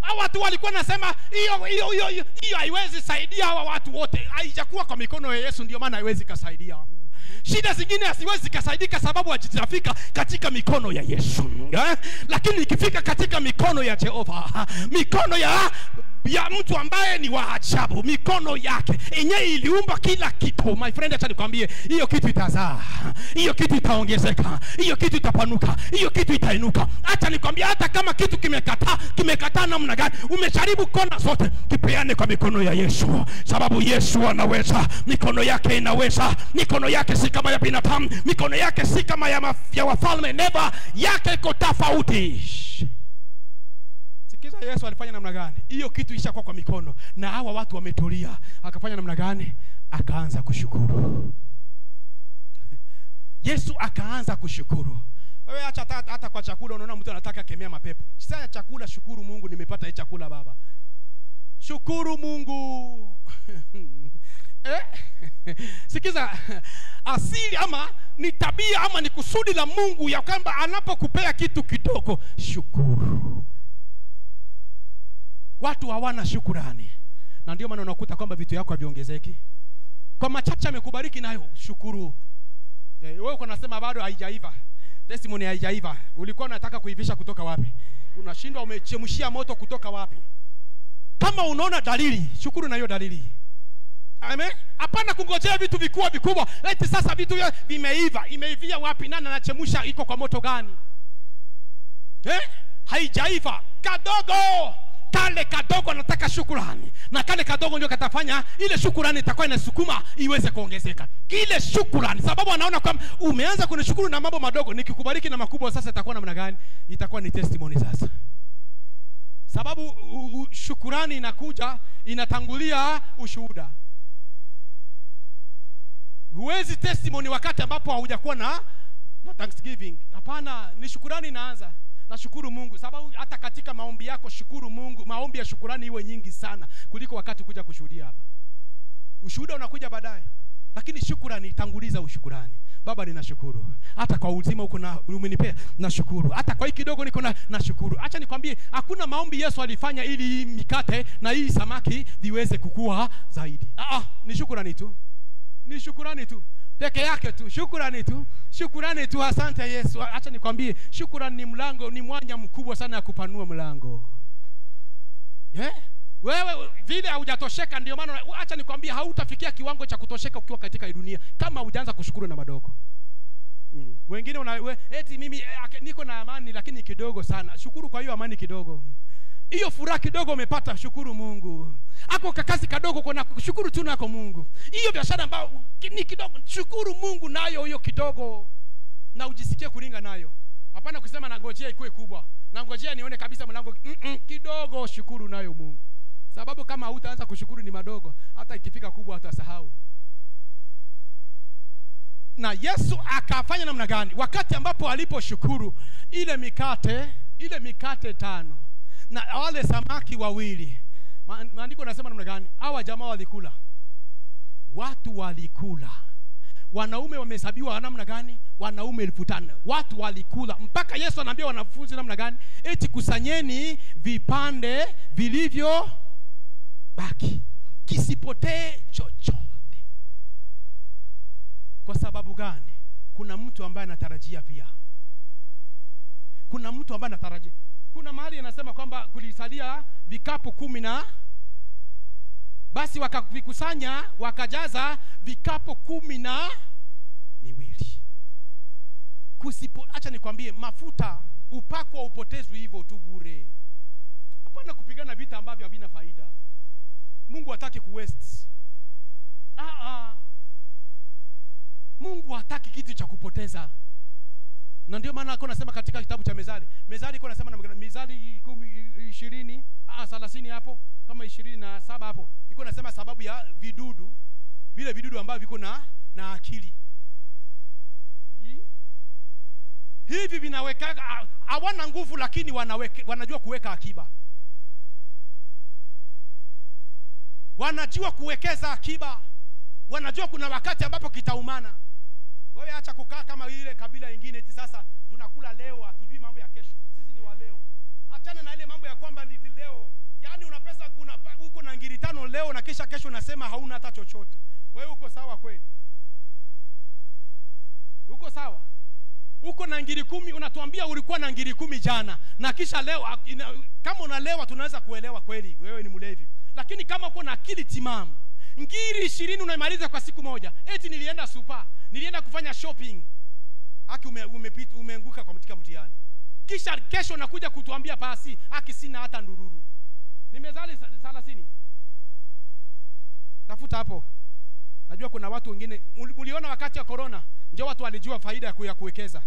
Hawa watu walikuwa nasema hiyo haiwezi saidia hawa watu wote. Haijakuwa kwa mikono ya Yesu, ndio maana haiwezi kusaidia. Shida zingine haziwezi kusaidika sababu hajitafika katika mikono ya Yesu. Lakini ikifika katika mikono ya Jehova, mikono ya ya mtu ambaye ni wa ajabu. Mikono yake yenyewe iliumba kila kitu. My friend, acha nikwambie, hiyo kitu itazaa, hiyo kitu itaongezeka, hiyo kitu itapanuka, hiyo kitu itainuka. Acha nikwambie, hata kama kitu kimekataa namna gani, umejaribu kona zote, kipeane kwa mikono ya Yesu, sababu Yesu anaweza. Mikono yake inaweza. Mikono yake si kama ya binadamu, mikono yake si kama ya wafalme. Never, yake iko tofauti. Sikiza Yesu alifanya namna gani? Hiyo kitu ishakuwa kwa mikono na hawa watu wametulia. Akafanya namna gani? Akaanza kushukuru. Yesu akaanza kushukuru. Wewe acha hata kwa chakula unaona mtu anataka kemea mapepo. Sasa chakula, shukuru Mungu, nimepata hii chakula baba. Shukuru Mungu. Sikiza, asili ama ni tabia ama ni kusudi la Mungu ya kwamba anapokupea kitu kidogo, shukuru. Watu hawana shukrani, na ndio maana unakuta kwamba vitu yako haviongezeki. Kwa machache amekubariki nayo, shukuru. Wewe uko nasema bado haijaiva, testimony haijaiva. Ulikuwa unataka kuivisha kutoka wapi? Unashindwa, umechemshia moto kutoka wapi? Kama unaona dalili, shukuru na hiyo dalili. Amen. Hapana kungojea vitu vikubwa. Eti sasa vitu vimeiva. Imeivia wapi? Nani anachemsha? Iko kwa moto gani? Haijaiva. Kadogo. Kale kadogo nataka shukrani. Na kale kadogo ndio katafanya ile shukrani itakuwa inasukuma iweze kuongezeka. Ile shukrani, sababu anaona kwamba umeanza kunishukuru na mambo madogo, nikikubariki na makubwa sasa itakuwa namna gani? Itakuwa ni testimony sasa. Sababu shukrani inakuja, inatangulia ushuhuda. Huwezi testimony wakati ambapo haujakuwa na thanksgiving. Hapana, ni shukrani inaanza. Na shukuru Mungu, sababu hata katika maombi yako shukuru Mungu. Maombi ya shukrani iwe nyingi sana kuliko wakati kuja kushuhudia hapa. Ushuhuda unakuja baadaye, lakini shukrani itanguliza ushukrani. Baba, ninashukuru hata kwa uzima uko na umenipea, nashukuru. Hata kwa hiki kidogo niko nashukuru. Acha nikwambie, hakuna maombi Yesu alifanya ili hii mikate na hii samaki viweze kukua zaidi. Ni shukrani tu. Ni shukrani tu. Peke yake tu. Shukrani tu. Shukrani tu. Asante Yesu. Acha nikwambie, shukrani ni mlango, ni mwanya mkubwa sana ya kupanua mlango. Wewe vile hujatosheka, ndio maana acha nikwambie, hautafikia kiwango cha kutosheka ukiwa katika hii dunia kama hujaanza kushukuru na madogo. Wengine eti mimi niko na amani lakini kidogo sana. Shukuru kwa hiyo amani kidogo. Hiyo furaha kidogo umepata, shukuru Mungu. Ako kakazi kadogo kuna kushukuru tu nako Mungu. Hiyo biashara ambayo ni kidogo, shukuru Mungu nayo hiyo kidogo. Na ujisikie kuringa nayo. Hapana kusema nangojea ikuwe kubwa. Nangojea nione kabisa mlango kidogo, shukuru nayo Mungu. Sababu kama hutaanza kushukuru ni madogo, hata ikifika kubwa utasahau. Na Yesu akafanya namna gani? Wakati ambapo aliposhukuru ile mikate 5 na wale samaki 2. Maandiko nasema namna gani? Hawa jamaa walikula. Watu walikula. Wanaume wamehesabiwa namna gani? Wanaume 5,000. Watu walikula. Mpaka Yesu anaambia wanafunzi namna gani? Eti kusanyeni vipande vilivyo baki, kisipotee chochote. Kwa sababu gani? Kuna mtu ambaye anatarajia pia. Kuna mtu ambaye anatarajia. Kuna mahali anasema kwamba kulisalia vikapu 10 basi wakavikusanya wakajaza vikapu 12. Acha nikwambie, mafuta upako upotezwe hivyo tu bure. Hapana kupigana vita ambavyo havina faida. Mungu hataki kuwaste. Mungu hataki kitu cha kupoteza. Na ndio maana alikuwa anasema katika kitabu cha Mezali alikuwa anasema na Mezali 10:20 30 hapo kama 27 hapo. Alikuwa anasema sababu ya vidudu, vile vidudu ambavyo viko na akili. Hivi vinaweka, hawana nguvu lakini wanajua kuweka akiba. Wanajua kuwekeza akiba. Wanajua kuna wakati ambapo kitaumana. Wewe acha kukaa kama ile kabila nyingine eti sasa tunakula leo, hatujui mambo ya kesho. Sisi ni wa leo. Achana na ile mambo ya kwamba ni leo. Yaani una pesa uko na ngiri 5 leo na kisha kesho unasema hauna hata chochote. Wewe uko sawa kweli? Uko sawa? uko na ngiri 10, unatuambia ulikuwa na ngiri 10 jana, na kisha leo kama unalewa tunaweza kuelewa kweli wewe ni mlevi. Lakini kama uko na akili timamu, ngiri 20 unaimaliza kwa siku moja. Eti nilienda super, nilienda kufanya shopping. Haki umeanguka kwa mtihani. Kisha kesho nakuja kutuambia pasi, haki sina hata ndururu. Nimezali 30. Tafuta hapo. Najua kuna watu wengine uliona wakati wa corona, ndio watu walijua faida ya kuwekeza.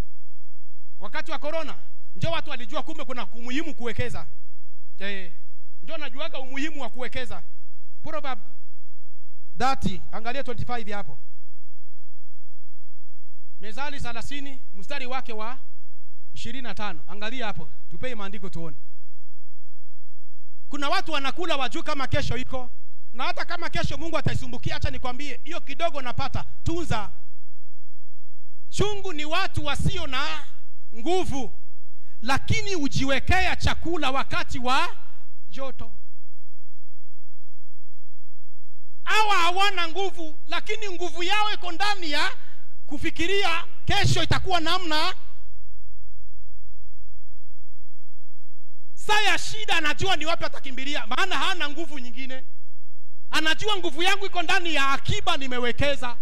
Wakati wa corona, ndio watu walijua kumbe kuna umuhimu kuwekeza. Ndio najuaga umuhimu wa kuwekeza. Proverb 30, angalia 25 hapo. Mezali 30 mstari wake wa 25. Angalia hapo, tupei maandiko tuone. Kuna watu wanakula wajua kama kesho iko, na hata kama kesho Mungu ataisumbukia, acha nikwambie, hiyo kidogo napata, tunza. Chungu ni watu wasio na nguvu, lakini ujiwekea chakula wakati wa joto. Hawa hawana nguvu, lakini nguvu yao iko ndani ya kufikiria kesho itakuwa namna. Saa ya shida anajua ni wapi atakimbilia, maana hana nguvu nyingine. Anajua nguvu yangu iko ndani ya akiba nimewekeza.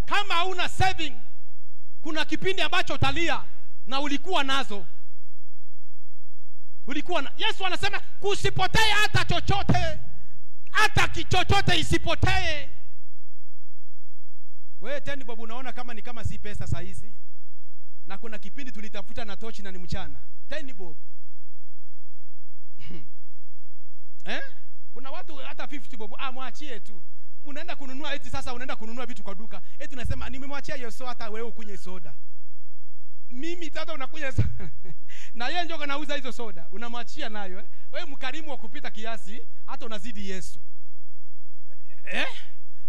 Kama hauna saving, kuna kipindi ambacho utalia na ulikuwa nazo. Yesu anasema kusipotee hata chochote. Hata kichochote isipotee. Wewe tena babu unaona kama si pesa saa hizi. Na kuna kipindi tulitafuta na tochi na ni mchana. Teni bob. Kuna watu hata 50 bob, mwachie tu. Unaenda kununua eti sasa unaenda kununua vitu kwa duka. Eti unasema nimemwachia hiyo soda, hata wewe ukunywe soda. Mimi tata unakunywa soda. Na yeye ndio anauza hizo soda. Unamwachia nayo. Wewe mkarimu wa kupita kiasi, hata unazidi Yesu.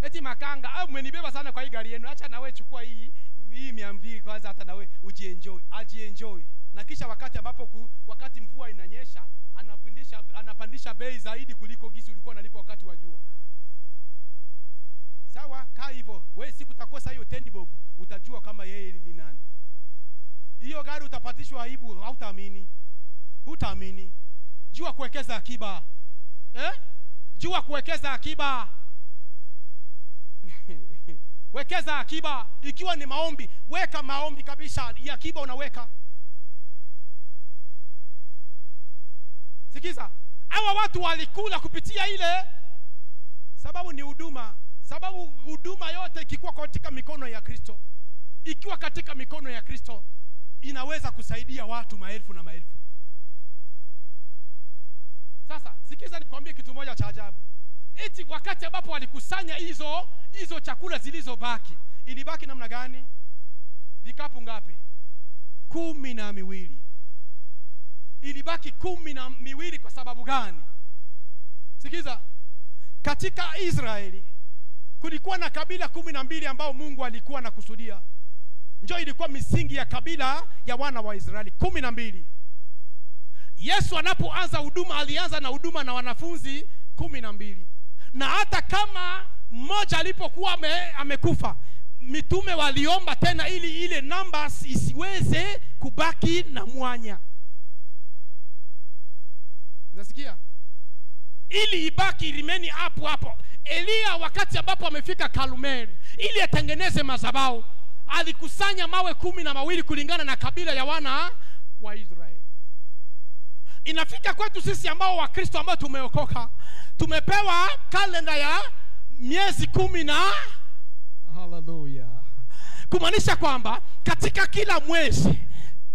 Eti makanga, umenibeba sana kwa hii gari yenu. Acha na wewe chukua hii 200 kwanza, hata na wewe ajienjoy. Na kisha wakati mvua inanyesha, anapandisha bei zaidi kuliko gisi ulikuwa unalipa wakati wa jua. Sawa, kaa hivyo. Wewe siku utakosa hiyo 10 bob, utajua kama yeye ni nani. Hiyo gari utapatishwa aibu, hautaamini. Hutaamini. Jua kuwekeza akiba. Jua kuwekeza akiba. Wekeza akiba. Ikiwa ni maombi, weka maombi kabisa. Ya akiba unaweka. Sikiza, hawa watu walikula kupitia ile, sababu ni huduma. Sababu huduma yote ikikuwa katika mikono ya Kristo, ikiwa katika mikono ya Kristo, inaweza kusaidia watu maelfu na maelfu. Sasa sikiza nikwambie kitu moja cha ajabu. Eti wakati ambapo walikusanya hizo chakula zilizobaki, ilibaki namna gani? Vikapu ngapi? 12. Ilibaki 12 kwa sababu gani? Sikiza, katika Israeli kulikuwa na kabila 12 ambao Mungu alikuwa anakusudia. Njoo ilikuwa misingi ya kabila ya wana wa Israeli 12. Yesu anapoanza huduma alianza na huduma na wanafunzi 12. Na hata kama mmoja alipokuwa amekufa, mitume waliomba tena ili ile numbers isiweze kubaki na mwanya. Nasikia? Ili ibaki rimeni hapo. Elia wakati ambapo amefika Karmeli ili atengeneze madhabahu, alikusanya mawe 12 kulingana na kabila ya wana wa Israeli. Inafika kwetu sisi ambao wa Kristo ambao tumeokoka, tumepewa kalenda ya miezi 10 na haleluya. Kumaanisha kwamba katika kila mwezi,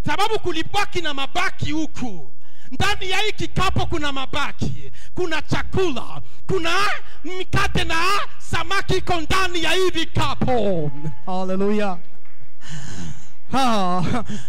sababu kulibaki na mabaki huku, ndani ya hiki kikapu kuna mabaki, kuna chakula, kuna mikate na samaki iko ndani ya hivi kapu. Haleluya.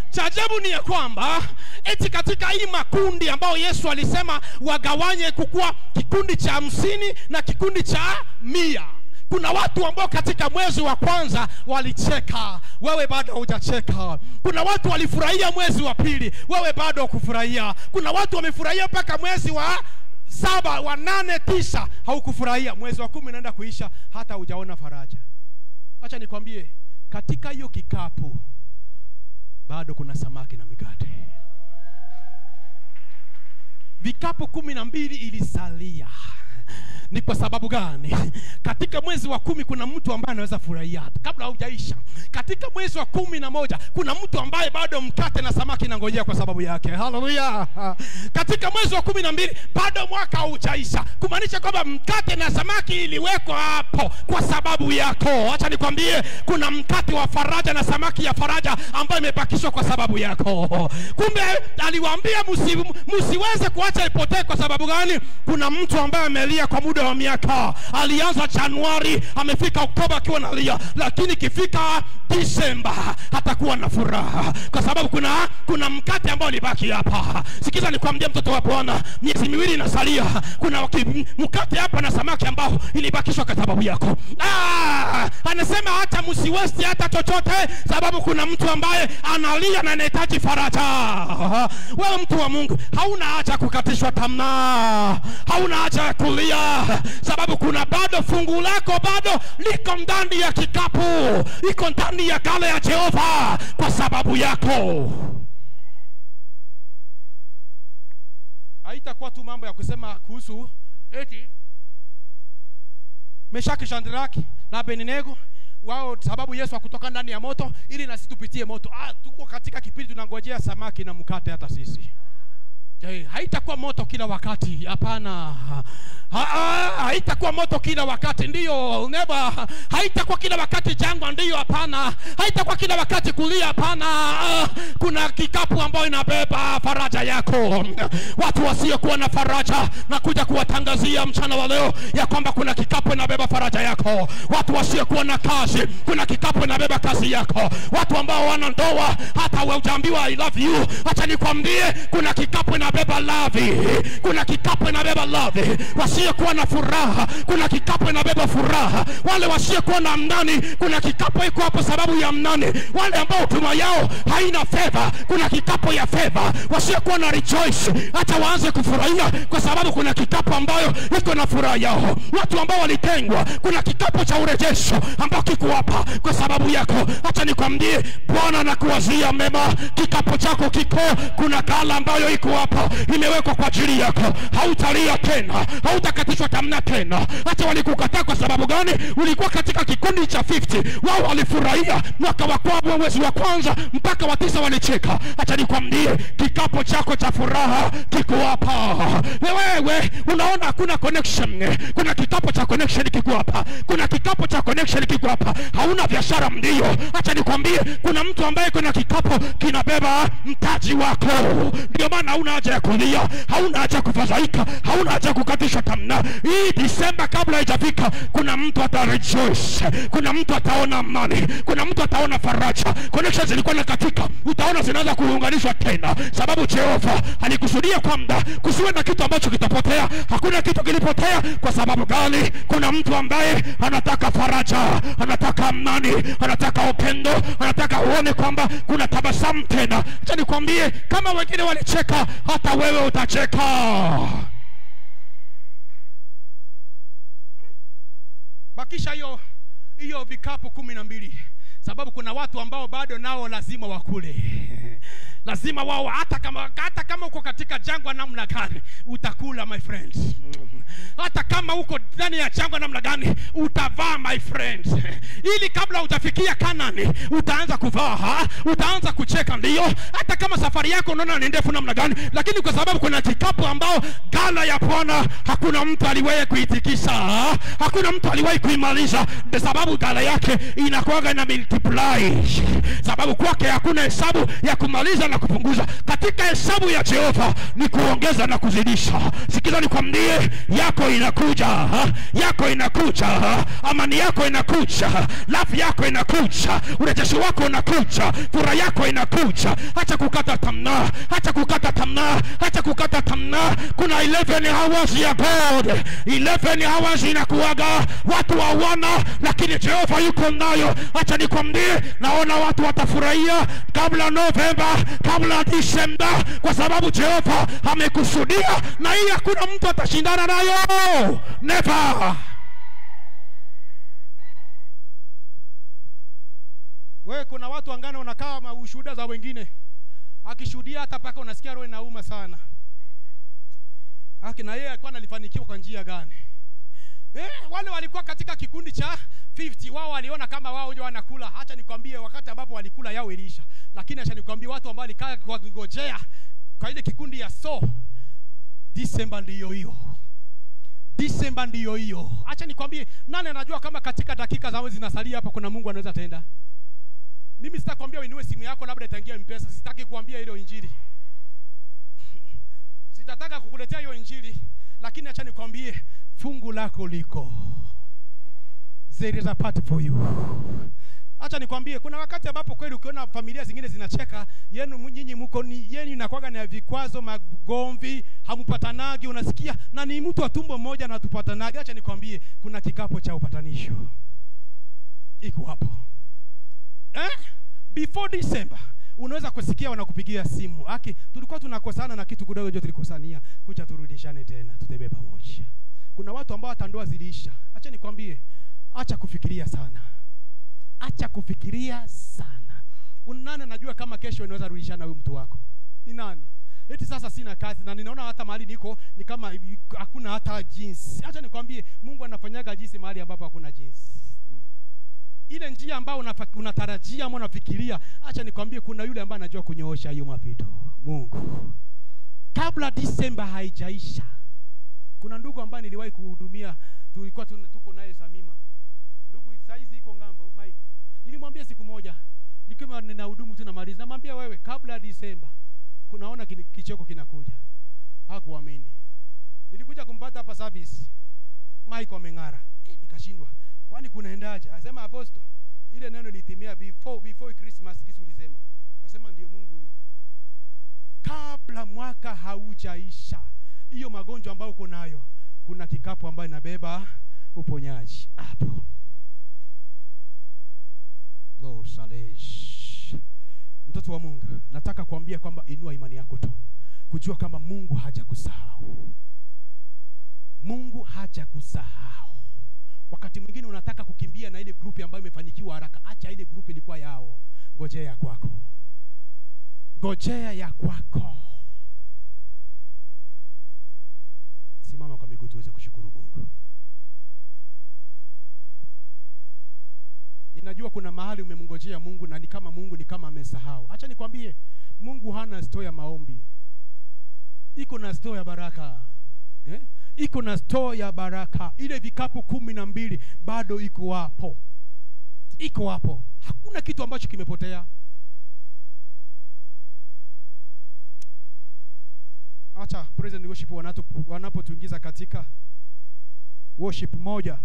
Cha ajabu ni ya kwamba eti katika hii makundi ambao Yesu alisema wagawanye kukua kikundi cha 50 na kikundi cha 100, kuna watu ambao katika mwezi wa kwanza walicheka, wewe bado hujacheka. Kuna watu walifurahia mwezi wa pili, wewe bado hukufurahia. Kuna watu wamefurahia mpaka mwezi wa 7 wa 8 9 haukufurahia, mwezi wa 10 unaenda kuisha hata hujaona faraja. Acha nikwambie, katika hiyo kikapu bado kuna samaki na mikate. Vikapu 12 ilisalia. Ni kwa sababu gani? Katika mwezi wa 10 kuna mtu ambaye anaweza furahia kabla haujaisha. Katika mwezi wa 11 kuna mtu ambaye bado mkate na samaki nangojea kwa sababu yake. Haleluya. Katika mwezi wa 12 bado mwaka haujaisha, kumaanisha kwamba mkate na samaki iliwekwa hapo kwa sababu yako. Acha nikwambie, kuna mkate wa faraja na samaki ya faraja ambayo imebakishwa kwa sababu yako. Kumbe aliwaambia msiweze kuacha ipotee. Kwa sababu gani? Kuna mtu ambaye amelia kwa muda wa miaka. Alianza Januari, amefika Oktoba akiwa analia, lakini kifika Disemba hatakuwa na furaha kwa sababu kuna mkate ambao ulibaki hapa. Sikiza nikwambie, mtoto wa Bwana, miezi 2 inasalia, kuna mkate hapa na samaki ambao ilibakishwa kwa sababu yako. Anasema hata msiwesti hata chochote, sababu kuna mtu ambaye analia na anahitaji faraja. Wewe mtu wa Mungu, hauna haja kukatishwa tamaa, hauna haja kulia, sababu kuna bado fungu lako bado liko ndani ya kikapu, liko ndani ya gala ya Jehova kwa sababu yako. Haitakuwa tu mambo ya kusema kuhusu eti Meshaki, Shadraki na Abednego wao sababu Yesu akutoka ndani ya moto ili na sisi tupitie moto. Tuko katika kipindi tunangojea samaki na mkate hata sisi. Haitakuwa moto kila wakati, hapana. Haitakuwa moto kila wakati, ndio, never. Haitakuwa kila wakati jangwa, ndio, hapana. Haitakuwa kila wakati kulia, hapana. Kuna kikapu ambao inabeba faraja yako. Watu wasiokuwa na faraja na kuja kuwatangazia mchana wa leo ya kwamba kuna kikapu inabeba faraja yako. Watu wasiokuwa na kazi, kuna kikapu inabeba kazi yako. Watu ambao wana ndoa, hata hujaambiwa I love you, acha nikwambie, kuna kikapu inabeba love. Kuna kikapu inabeba love. Wasiokuwa na furaha, kuna kikapu inabeba furaha. Wale wasiokuwa na amani, kuna kikapu iko hapo sababu ya amani. Wale ambao tuma yao haina fedha, kuna kikapu ya fedha. Wasiokuwa na rejoice, acha waanze kufurahia kwa sababu kuna kikapu ambayo iko na furaha yao. Watu ambao walitengwa, kuna kikapu cha urejesho ambao kiko hapa kwa sababu yako. Acha nikwambie, Bwana anakuwazia mema. Kikapu chako kiko, kuna gala ambayo iko hapa imewekwa kwa ajili yako. Hautalia tena, hautakatishwa tamaa tena. Acha walikukataa kwa sababu gani? Ulikuwa katika kikundi cha 50. Wao walifurahia mwaka wa kwanza, mwezi wa kwanza mpaka wa 9 walicheka. Acha nikwambie, kikapu chako cha furaha kiko hapa. Wewe unaona hakuna connection, kuna kikapu cha connection kiko hapa. Kuna kikapu cha connection kiko hapa. Hauna biashara, ndio. Acha nikwambie, kuna mtu ambaye kuna kikapu kinabeba mtaji wako. Ndio maana hauna haja ya kulia, hauna haja kufadhaika, hauna haja kukatishwa tamaa. Hii Disemba kabla haijafika, kuna mtu atarejoice, kuna mtu ataona amani, kuna mtu ataona faraja. Connections zilikuwa na katika, utaona zinaanza kuunganishwa tena, sababu Jehova alikusudia kwamba kusiwe na kitu ambacho kitapotea. Hakuna kitu kilipotea. Kwa sababu gani? Kuna mtu ambaye anataka faraja, anataka amani, anataka upendo, anataka uone kwamba kuna tabasamu tena. Acha nikwambie, kama wengine walicheka, hata wewe utacheka. Bakisha hiyo vikapu 12, sababu kuna watu ambao bado nao lazima wakule. Lazima wao, hata kama uko katika jangwa namna gani utakula, my friends. Hata kama uko ndani ya jangwa namna gani utavaa, my friends. Ili kabla utafikia Kanani utaanza kuvaa, utaanza kucheka, ndio. Hata kama safari yako unaona ni ndefu namna gani, lakini kwa sababu kuna kikapu ambao gala ya Bwana hakuna mtu aliwahi kuitikisa, hakuna mtu aliwahi kuimaliza, kwa sababu gala yake inakuwa na multiply. Sababu kwake hakuna hesabu ya kumaliza na kupunguza. Katika hesabu ya Jehova ni kuongeza na kuzidisha. Sikiza nikwambie, yako inakuwa inakuja, yako inakuja, amani yako inakuja, love yako inakuja, urejesho wako unakuja, furaha yako inakuja. Acha kukata tamaa, acha kukata tamaa, acha kukata tamaa. Kuna 11 hours ya God, 11 hours inakuaga watu hawana, lakini Jehova yuko nayo. Acha nikwambie, naona watu watafurahia kabla November, kabla December, kwa sababu Jehova amekusudia, na hii hakuna mtu atashindana nayo. Never. Wewe kuna watu wangana unakaa ushuhuda za wengine, akishuhudia hata paka unasikia roho inauma sana. Na yeye alikuwa analifanikiwa kwa njia gani? Wale walikuwa katika kikundi cha 50, wao waliona kama wao ndio wanakula. Acha nikwambie, wakati ambapo walikula yao ilisha. Lakini acha nikwambie, watu ambao walikaa kwa ngojea kwa ile kikundi ya December ndiyo hiyo. December ndiyo hiyo. Acha nikwambie, nani anajua kama katika dakika zao zinasalia hapa kuna Mungu anaweza tenda? Mimi sitakwambia uinue simu yako labda itaingia M-Pesa. Sitaki kuambia ile injili. Sitataka kukuletea hiyo injili, lakini acha nikwambie, fungu lako liko. There is a part for you. Acha nikwambie, kuna wakati ambapo kweli ukiona familia zingine zinacheka, yenu nyinyi mko ni yenu inakuwa na vikwazo, magomvi, hamupatanagi, unasikia na ni mtu wa tumbo moja na tupatanagi. Acha nikwambie, kuna kikapo cha upatanisho iko hapo. Before December unaweza kusikia wanakupigia simu, tulikuwa tunakosana na kitu kidogo ndio tulikosania, kuja turudishane tena, tutembee pamoja. Kuna watu ambao hata ndoa ziliisha. Acha nikwambie, acha kufikiria sana. Acha kufikiria sana. Nani anajua kama kesho unaweza rudishana huyo mtu wako? Ni nani? Eti sasa sina kazi na ninaona hata mahali niko ni kama hakuna hata jinsi. Acha nikwambie, Mungu anafanyaga jinsi mahali ambapo hakuna jinsi. Ile njia ambayo unatarajia ama unafikiria, acha nikwambie, kuna yule ambaye anajua kunyoosha hiyo mapito. Mungu. Kabla December haijaisha, kuna ndugu ambaye niliwahi kuhudumia, tulikuwa tuko naye Samima. Ndugu saizi iko ngambo, Mike. Nilimwambia siku moja, nikiwa ninahudumu tu na maliza, namwambia wewe, kabla December kunaona kicheko kinakuja. Hakuamini. Nilikuja kumpata hapa service. Mike ameng'ara. Nikashindwa. Kwani kunaendaje? Asema apostle, ile neno litimia before Christmas kisu ulisema. Akasema ndio Mungu huyo. Kabla mwaka haujaisha, hiyo magonjwa ambayo uko nayo, kuna kikapu ambayo inabeba uponyaji hapo. Lo salesh. Mtoto wa Mungu, nataka kuambia kwamba inua imani yako tu, kujua kama Mungu hajakusahau. Mungu hajakusahau. Wakati mwingine unataka kukimbia na ile grupi ambayo imefanikiwa haraka, acha ile grupi ilikuwa yao. Ngojea ya kwako. Ngojea ya kwako. Simama kwa miguu tuweze kushukuru Mungu. Ninajua kuna mahali umemngojea Mungu na ni kama Mungu ni kama amesahau. Acha nikwambie, Mungu hana store ya maombi. Iko na store ya baraka. Iko na store ya baraka. Ile vikapu 12 bado iko hapo. Iko hapo. Hakuna kitu ambacho kimepotea. Acha praise and worship wanapotuingiza katika worship moja,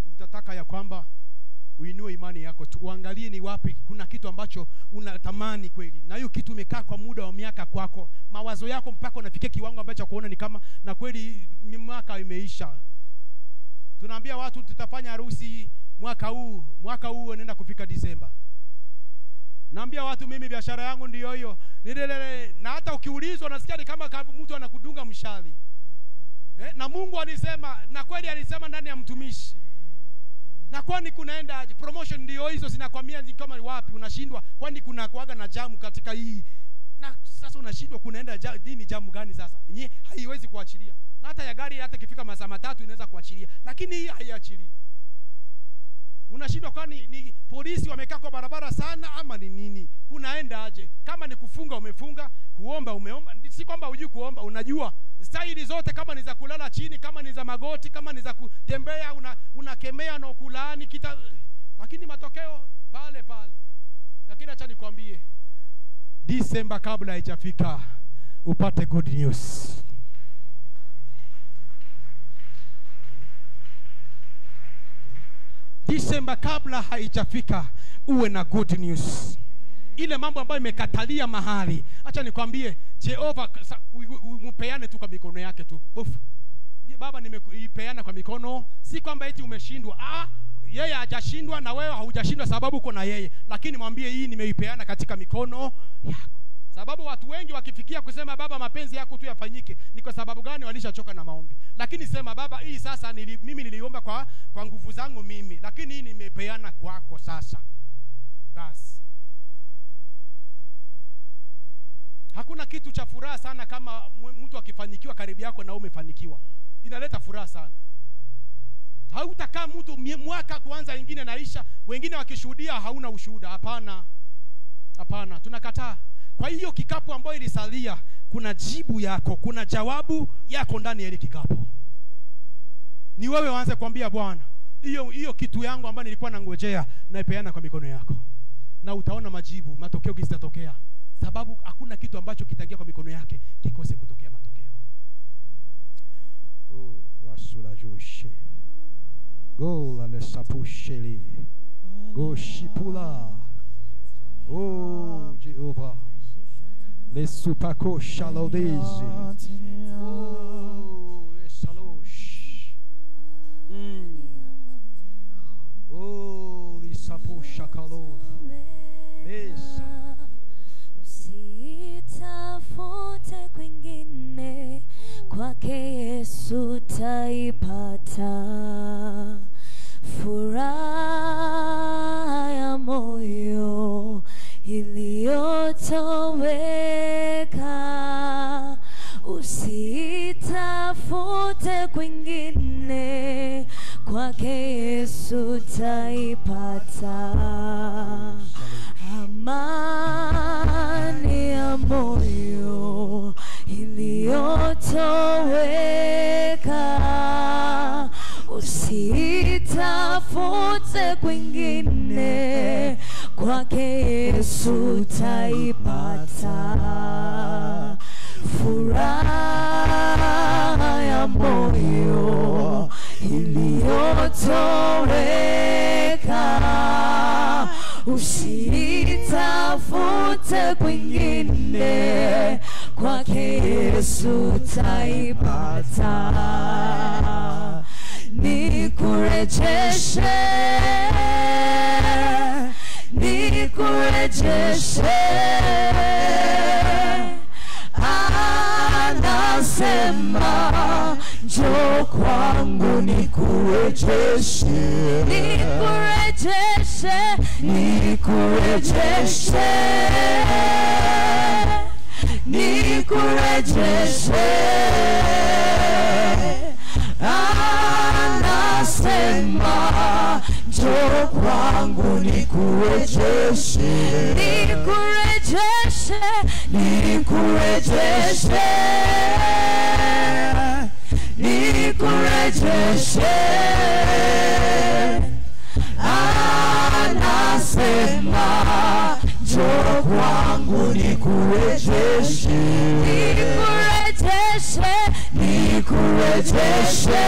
nitataka ya kwamba uinue imani yako tu, uangalie ni wapi kuna kitu ambacho unatamani kweli, na hiyo kitu imekaa kwa muda wa miaka kwako, mawazo yako mpaka unafikia kiwango ambacho kuona ni kama na kweli mwaka imeisha. Tunaambia watu tutafanya harusi mwaka huu unaenda kufika December. Naambia watu mimi biashara yangu ndio hiyo. Na hata ukiulizwa unasikia ni kama mtu anakudunga mshali. Na Mungu alisema, na kweli alisema ndani ya mtumishi. Na kwani kunaenda promotion ndio hizo zinakwamia ni kama wapi unashindwa, kwani kuna kuaga na jamu katika hii. Na sasa unashindwa kunaenda dini jamu gani sasa? Yenyewe haiwezi kuachilia. Na hata ya gari hata ikifika masaa 3 inaweza kuachilia, lakini hii haiachilii. Unashindwa kwani ni polisi wamekaa kwa barabara sana ama ni nini? Kunaenda aje? Kama ni kufunga umefunga, kuomba umeomba. Si kwamba hujui kuomba, unajua staili zote, kama ni za kulala chini, kama ni za magoti, kama ni za kutembea unakemea na kulaani kita, lakini matokeo pale pale. Lakini acha nikwambie, December kabla haijafika upate good news. Disemba kabla haijafika uwe na good news. Ile mambo ambayo imekatalia mahali, acha nikwambie, Jehova mupeane tu kwa mikono yake tu. Baba, nimeipeana kwa mikono, si kwamba eti umeshindwa. Yeye hajashindwa na wewe haujashindwa, sababu uko na yeye. Lakini mwambie, hii nimeipeana katika mikono yako. Sababu watu wengi wakifikia kusema Baba, mapenzi yako tu yafanyike, ni kwa sababu gani? Walishachoka na maombi. Lakini sema Baba, hii sasa mimi niliomba kwa nguvu zangu mimi, lakini hii nimepeana kwako sasa. Basi. Hakuna kitu cha furaha sana kama mtu akifanikiwa karibu yako na umefanikiwa. Inaleta furaha sana. Hautakaa mtu mwaka kuanza ingine naisha, wengine wakishuhudia hauna ushuhuda. Hapana. Hapana, tunakataa. Kwa hiyo kikapu ambayo ilisalia, kuna jibu yako, kuna jawabu yako ndani ya ile kikapu. Ni wewe waanze kuambia Bwana, hiyo kitu yangu ambayo nilikuwa nangojea naipeana kwa mikono yako. Na utaona majibu, matokeo kitatokea. Sababu hakuna kitu ambacho kitaingia kwa mikono yake kikose kutokea matokeo. Wasula joshe. Gola nesapusheli. Goshipula. Jehovah. Lesupako shalodezi. Esalosh. Lisapo shakalod. Mesa. Usitafute kwingine, kwake Yesu taipata furaha ya moyo iliyotoweka. Usitafute kwingine, kwake Yesu taipata amani ya moyo iliyotoweka. Usitafute kwingine, kwake Yesu taipata furaha ya moyo iliyotoweka. Usitafute kwingine, kwake Yesu taipata. Nikurejeshe, nikurejeshe, anasema njoo kwangu nikurejeshe, nikurejeshe, nikurejeshe, nikurejeshe, anasema njoo kwangu nikurejeshe, nikurejeshe, nikurejeshe, nikurejeshe, anasema njoo kwangu nikurejeshe, nikurejeshe, nikurejeshe,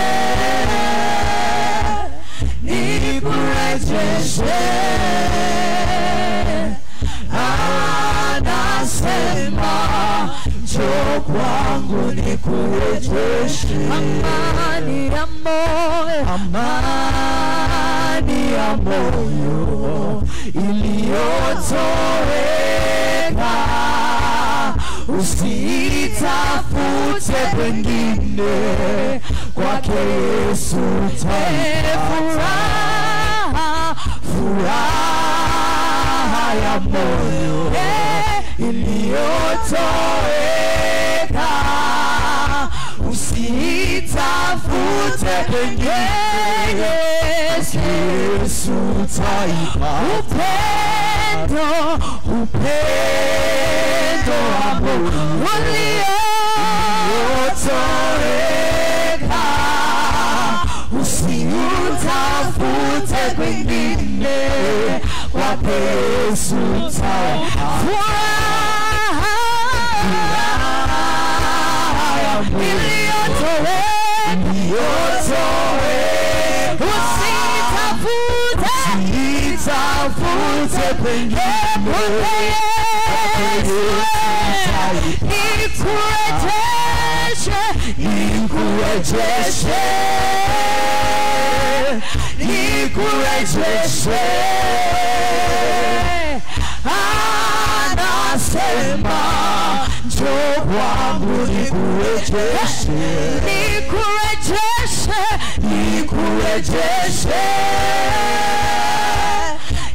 nikurejeshe, anasema njoo kwangu nikurejeshe. Amani ya moyo, amani ya moyo iliyotoweka. Usitafute pengine, kwake Yesu taipata furaha ya moyo iliyotoweka. Usitafute pengine, Yesu taipata upendo, upendo wa moyo uliotoweka. Usiutafute kwingine, kwake Yesu taipata furaha ya moyo iliyotoweka. Usitafute nitafute kwingine, nikurejeshe, anasema njoo kwangu nikurejeshe, nikurejeshe,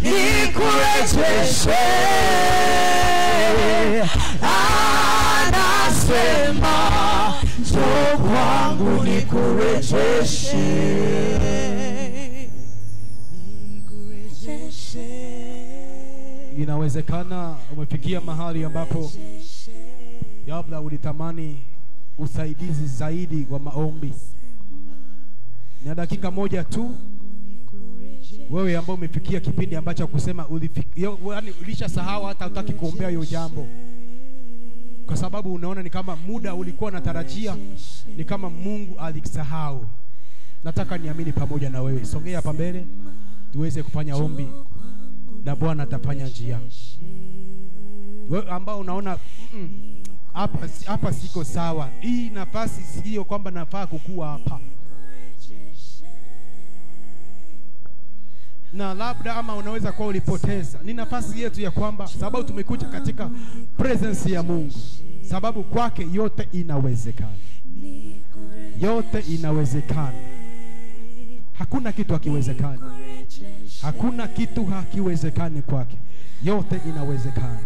nikurejeshe, anasema njoo kwangu nikurejeshe. Inawezekana umefikia mahali ambapo labda ulitamani usaidizi zaidi wa maombi. Na dakika moja tu, wewe ambao umefikia kipindi ambacho kusema yaani ulishasahau hata hutaki kuombea hiyo jambo, kwa sababu unaona ni kama muda ulikuwa unatarajia ni kama Mungu alisahau. Nataka niamini pamoja na wewe, songea hapa mbele tuweze kufanya ombi na Bwana atafanya njia. Wewe ambao unaona hapa siko sawa, hii nafasi sio kwamba nafaa kukua hapa, na labda ama unaweza kuwa ulipoteza, ni nafasi yetu ya kwamba sababu tumekuja katika presence ya Mungu, sababu kwake yote inawezekana, yote inawezekana. Hakuna kitu hakiwezekani, hakuna kitu hakiwezekani kwake, yote inawezekana.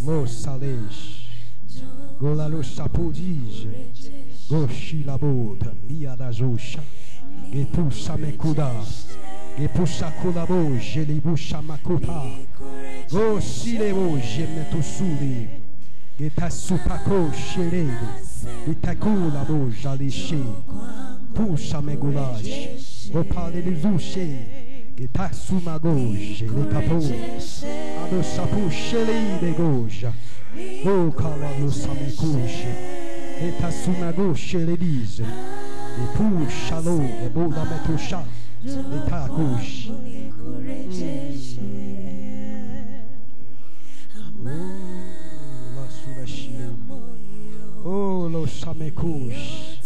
Lo salesh gola lo sapudije goshila boda mia da zusha gepusa mekuda gepusa kulabo jelibusha makuta gosilebo jemetusuli getasupako sherede itakula bo jalishe pusa megulage opale lizushe getasuma goje le capo ado sapushe le goja o kala lo samekushe etasuma goje le dize e pusha lo e bola metusha e takush la surashile o lo samekush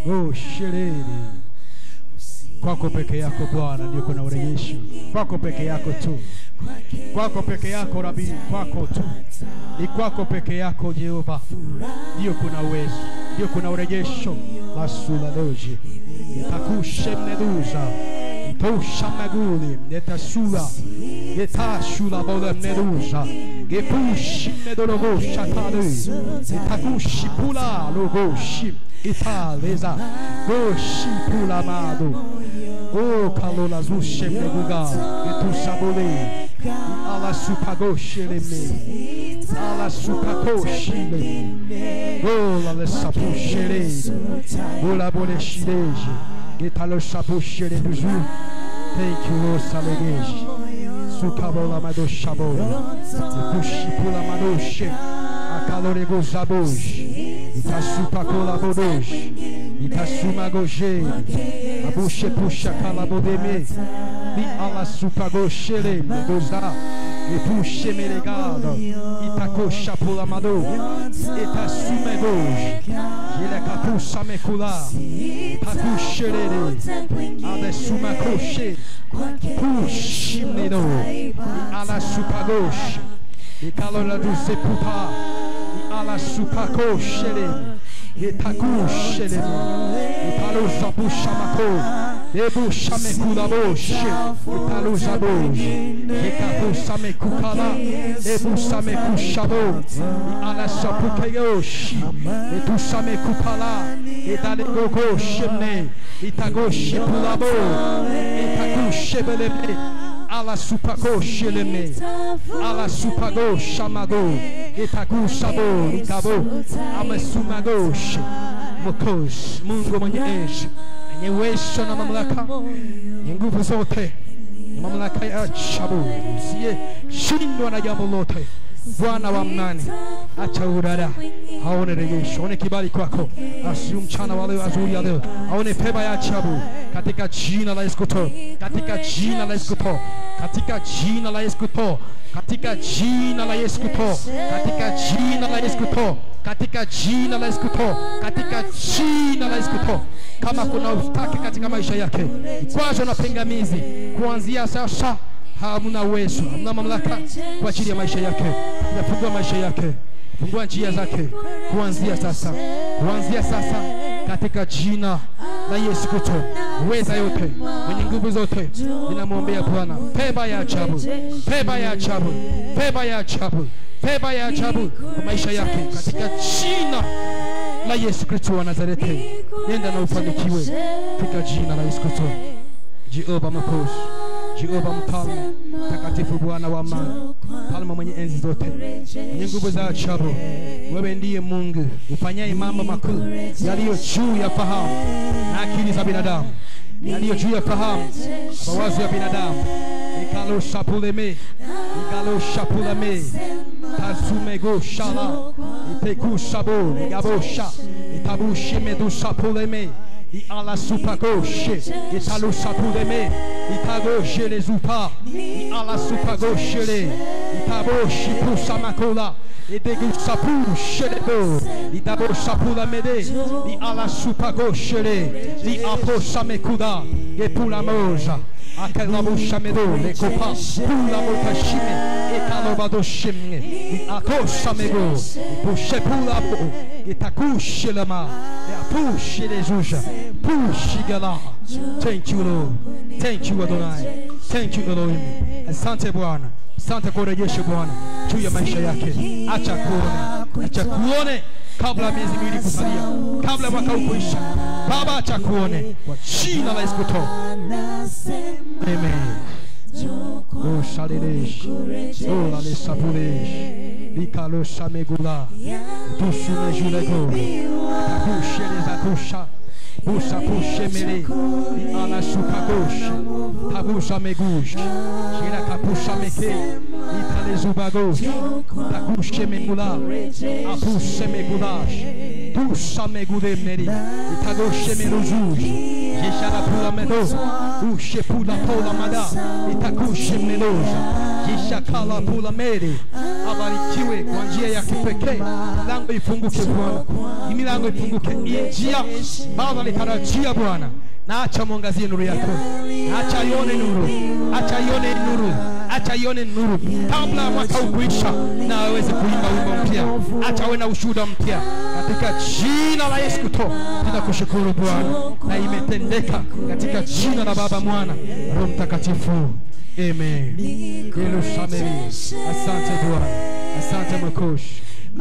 o sherede. Kwako peke yako Bwana ndio kuna urejesho, kwako peke yako tu, kwako peke yako Rabi, kwako tu, ni kwako peke yako Jehova ndio kuna uwezo, ndio kuna urejesho. Masula doji itakushe mneduza itosha maguli etasula etashula bola mneduza gepushi medologosha tade itakushi pula logoshi italeza goshi pula mado o kalola zushe meguga etusabole ala supagosheleme ala supakoshile gola le sapushere gola bole shileje getalo sapushere duzu. Thank you Lord salegeje sukabola mado shabola kushi pula madoshe akalore gozaboje itasupakola bodoje itasuma goje abushe pusha kala bodeme ni ala supagoshere goza epushe melegado itakosha pula mado itasume goje ile kapusa mekula itakusherere adesuma koshe pushimnido ala supagoshe ikalora du seputa ala supakoshere itakushere italuza bushamako ebusha mekula boshe italuza boshe ikapusa mekukala ebusa mekushabo ala sapukeyoshi etusa mekupala idalegogoshemne itagoshi pulabo itakushebeleme ala supakosheleme ala supagoshamagô itakusabo itabo amesumagosh mokos Mungu mwenye enzi mwenye uwezo na mamlaka mwenye nguvu zote mamlaka ya ajabu siye shindwa na jambo lote. Bwana wa mnani acha urara aone rejesho, aone kibali kwako asiu mchana wa leo azuri ya leo, aone feba ya ajabu katika jina la Yesu Kristo, katika jina la Yesu Kristo. katika jina la Yesu Kristo, katika jina la Yesu Kristo, katika jina la Yesu Kristo, katika jina la Yesu Kristo, katika jina la Yesu Kristo. Kama kuna ustaki katika maisha yake, kwazo na pingamizi, kuanzia sasa hamuna uwezo, hamuna mamlaka kwa ajili ya maisha yake. Fungua maisha yake, fungua njia zake kuanzia sasa, kuanzia sasa, katika jina la Yesu Kristo. Uweza yote, mwenye nguvu zote, ninamwombea Bwana pema ya ajabu, pema ya ajabu, pema ya ajabu, pema ya ajabu kwa maisha yake, katika jina la Yesu Kristo wa Nazareti. Nenda na ufanikiwe katika jina la Yesu Kristo. Jehova Mwokozi, Jehova Mfalme takatifu, Bwana wa amani, Mfalme mwenye enzi zote, mwenye nguvu za ajabu, wewe ndiye Mungu ufanyaye mambo makuu yaliyo juu ya fahamu na akili za binadamu, yaliyo juu ya fahamu mawazo ya binadamu. Ikalo shapuleme, ikalo shapulame, tasumego shala, iteku shabo, igabosha, itabushi medu shapuleme, ala supagoshe, italo shapuleme, itagoshe les upa, ala supagoshe le, itaboshi pusa makola, idegu sapushe le do, itabo shapula mede, i ala supagoshe le, i aposa mekuda, e pula moja. Akela busha medo le copa pula mota shime e kalobado shime e akosha mego e pushe pula po e takushe lama e apushe le juja pushi gala. Thank you Lord, thank you Adonai, thank you Elohim. Asante Bwana, asante kwa rejesho Bwana juu ya maisha yake. Acha kuone, acha kuone kabla miezi miwili kusalia, kabla mwaka kuisha. Baba, acha kuone kwa jina la Yesu Kristo. Amen. Oh shalilesh, oh la lesapulesh, likalo shamegula, tusume julego, takushe lezakusha, busa pushe mele, ala supagosh, tabusa megush, shira kapusha meke, itale zubagosh, takushe megula, apushe megulash, tusa megude meri, itagoshe meruzush. Jeshara pula medo, ushe pula pola mada, itakushe meloja, jeshakala pula meri. Abarikiwe kwa njia ya kipekee. Milango ifunguke Bwana, milango ifunguke. Njia Baba litarajia Bwana, na acha mwangazie nuru yako, acha ione nuru, acha ione nuru, acha ione nuru kabla mwaka kuisha, na aweze kuimba wimbo mpya, acha awe na ushuhuda mpya katika jina la Yesu Kristo. Tunakushukuru Bwana, na imetendeka katika jina la Baba, Mwana, Roho Mtakatifu. Amen. Asante Bwana, asante Mwokozi,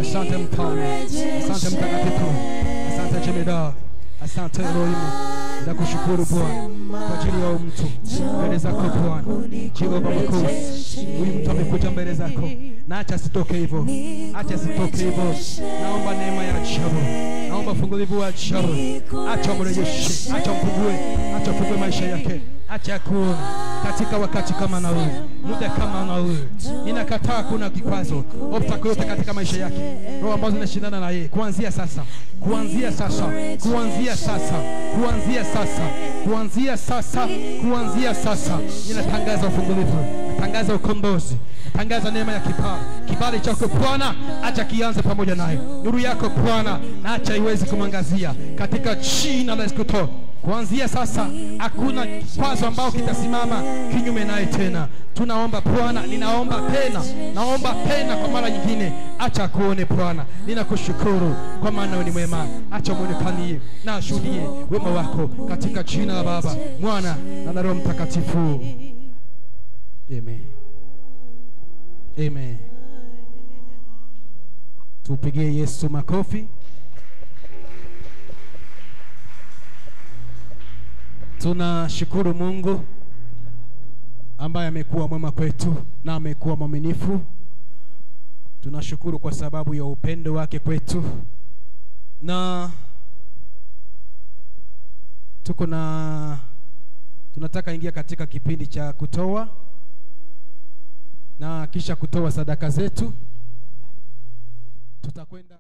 asante Mfalme, asante Mtakatifu, asante Jemedari, asante Elohim. Nakushukuru Bwana kwa ajili ya mtu mbele zako Bwana. Jehova Mwokozi, huyu mtu amekuja mbele zako, na acha sitoke hivyo, acha sitoke hivyo. Naomba neema ya ajabu, naomba fungulivu wa ajabu. Acha mrejeshe, acha mfungue, acha fungue maisha yake, acha kuona katika wakati kama na wewe, muda kama na wewe. Ninakataa kuna kikwazo obstacle yote katika maisha yake, roho ambazo zinashindana na yeye kuanzia sasa, kuanzia sasa, kuanzia sasa, kuanzia sasa, kuanzia sasa, kuanzia sasa. Ninatangaza ufungulivu, natangaza ukombozi, natangaza neema ya kibali chako Bwana. Acha kianze pamoja naye, nuru yako Bwana, na acha iweze kumangazia katika jina la Yesu Kristo. Kuanzia sasa hakuna kikwazo ambao kitasimama kinyume naye tena. Tunaomba Bwana, ninaomba tena, naomba tena kwa mara nyingine, acha kuone Bwana. Ninakushukuru kwa maana wewe ni mwema, acha muonekanie na ashuhudie wema wako katika jina la Baba, Mwana na Roho Mtakatifu. Amen. Amen. Tupigie Yesu makofi. Tunashukuru Mungu ambaye amekuwa mwema kwetu na amekuwa mwaminifu. Tunashukuru kwa sababu ya upendo wake kwetu, na tunataka ingia katika kipindi cha kutoa na kisha kutoa sadaka zetu. Tutakwenda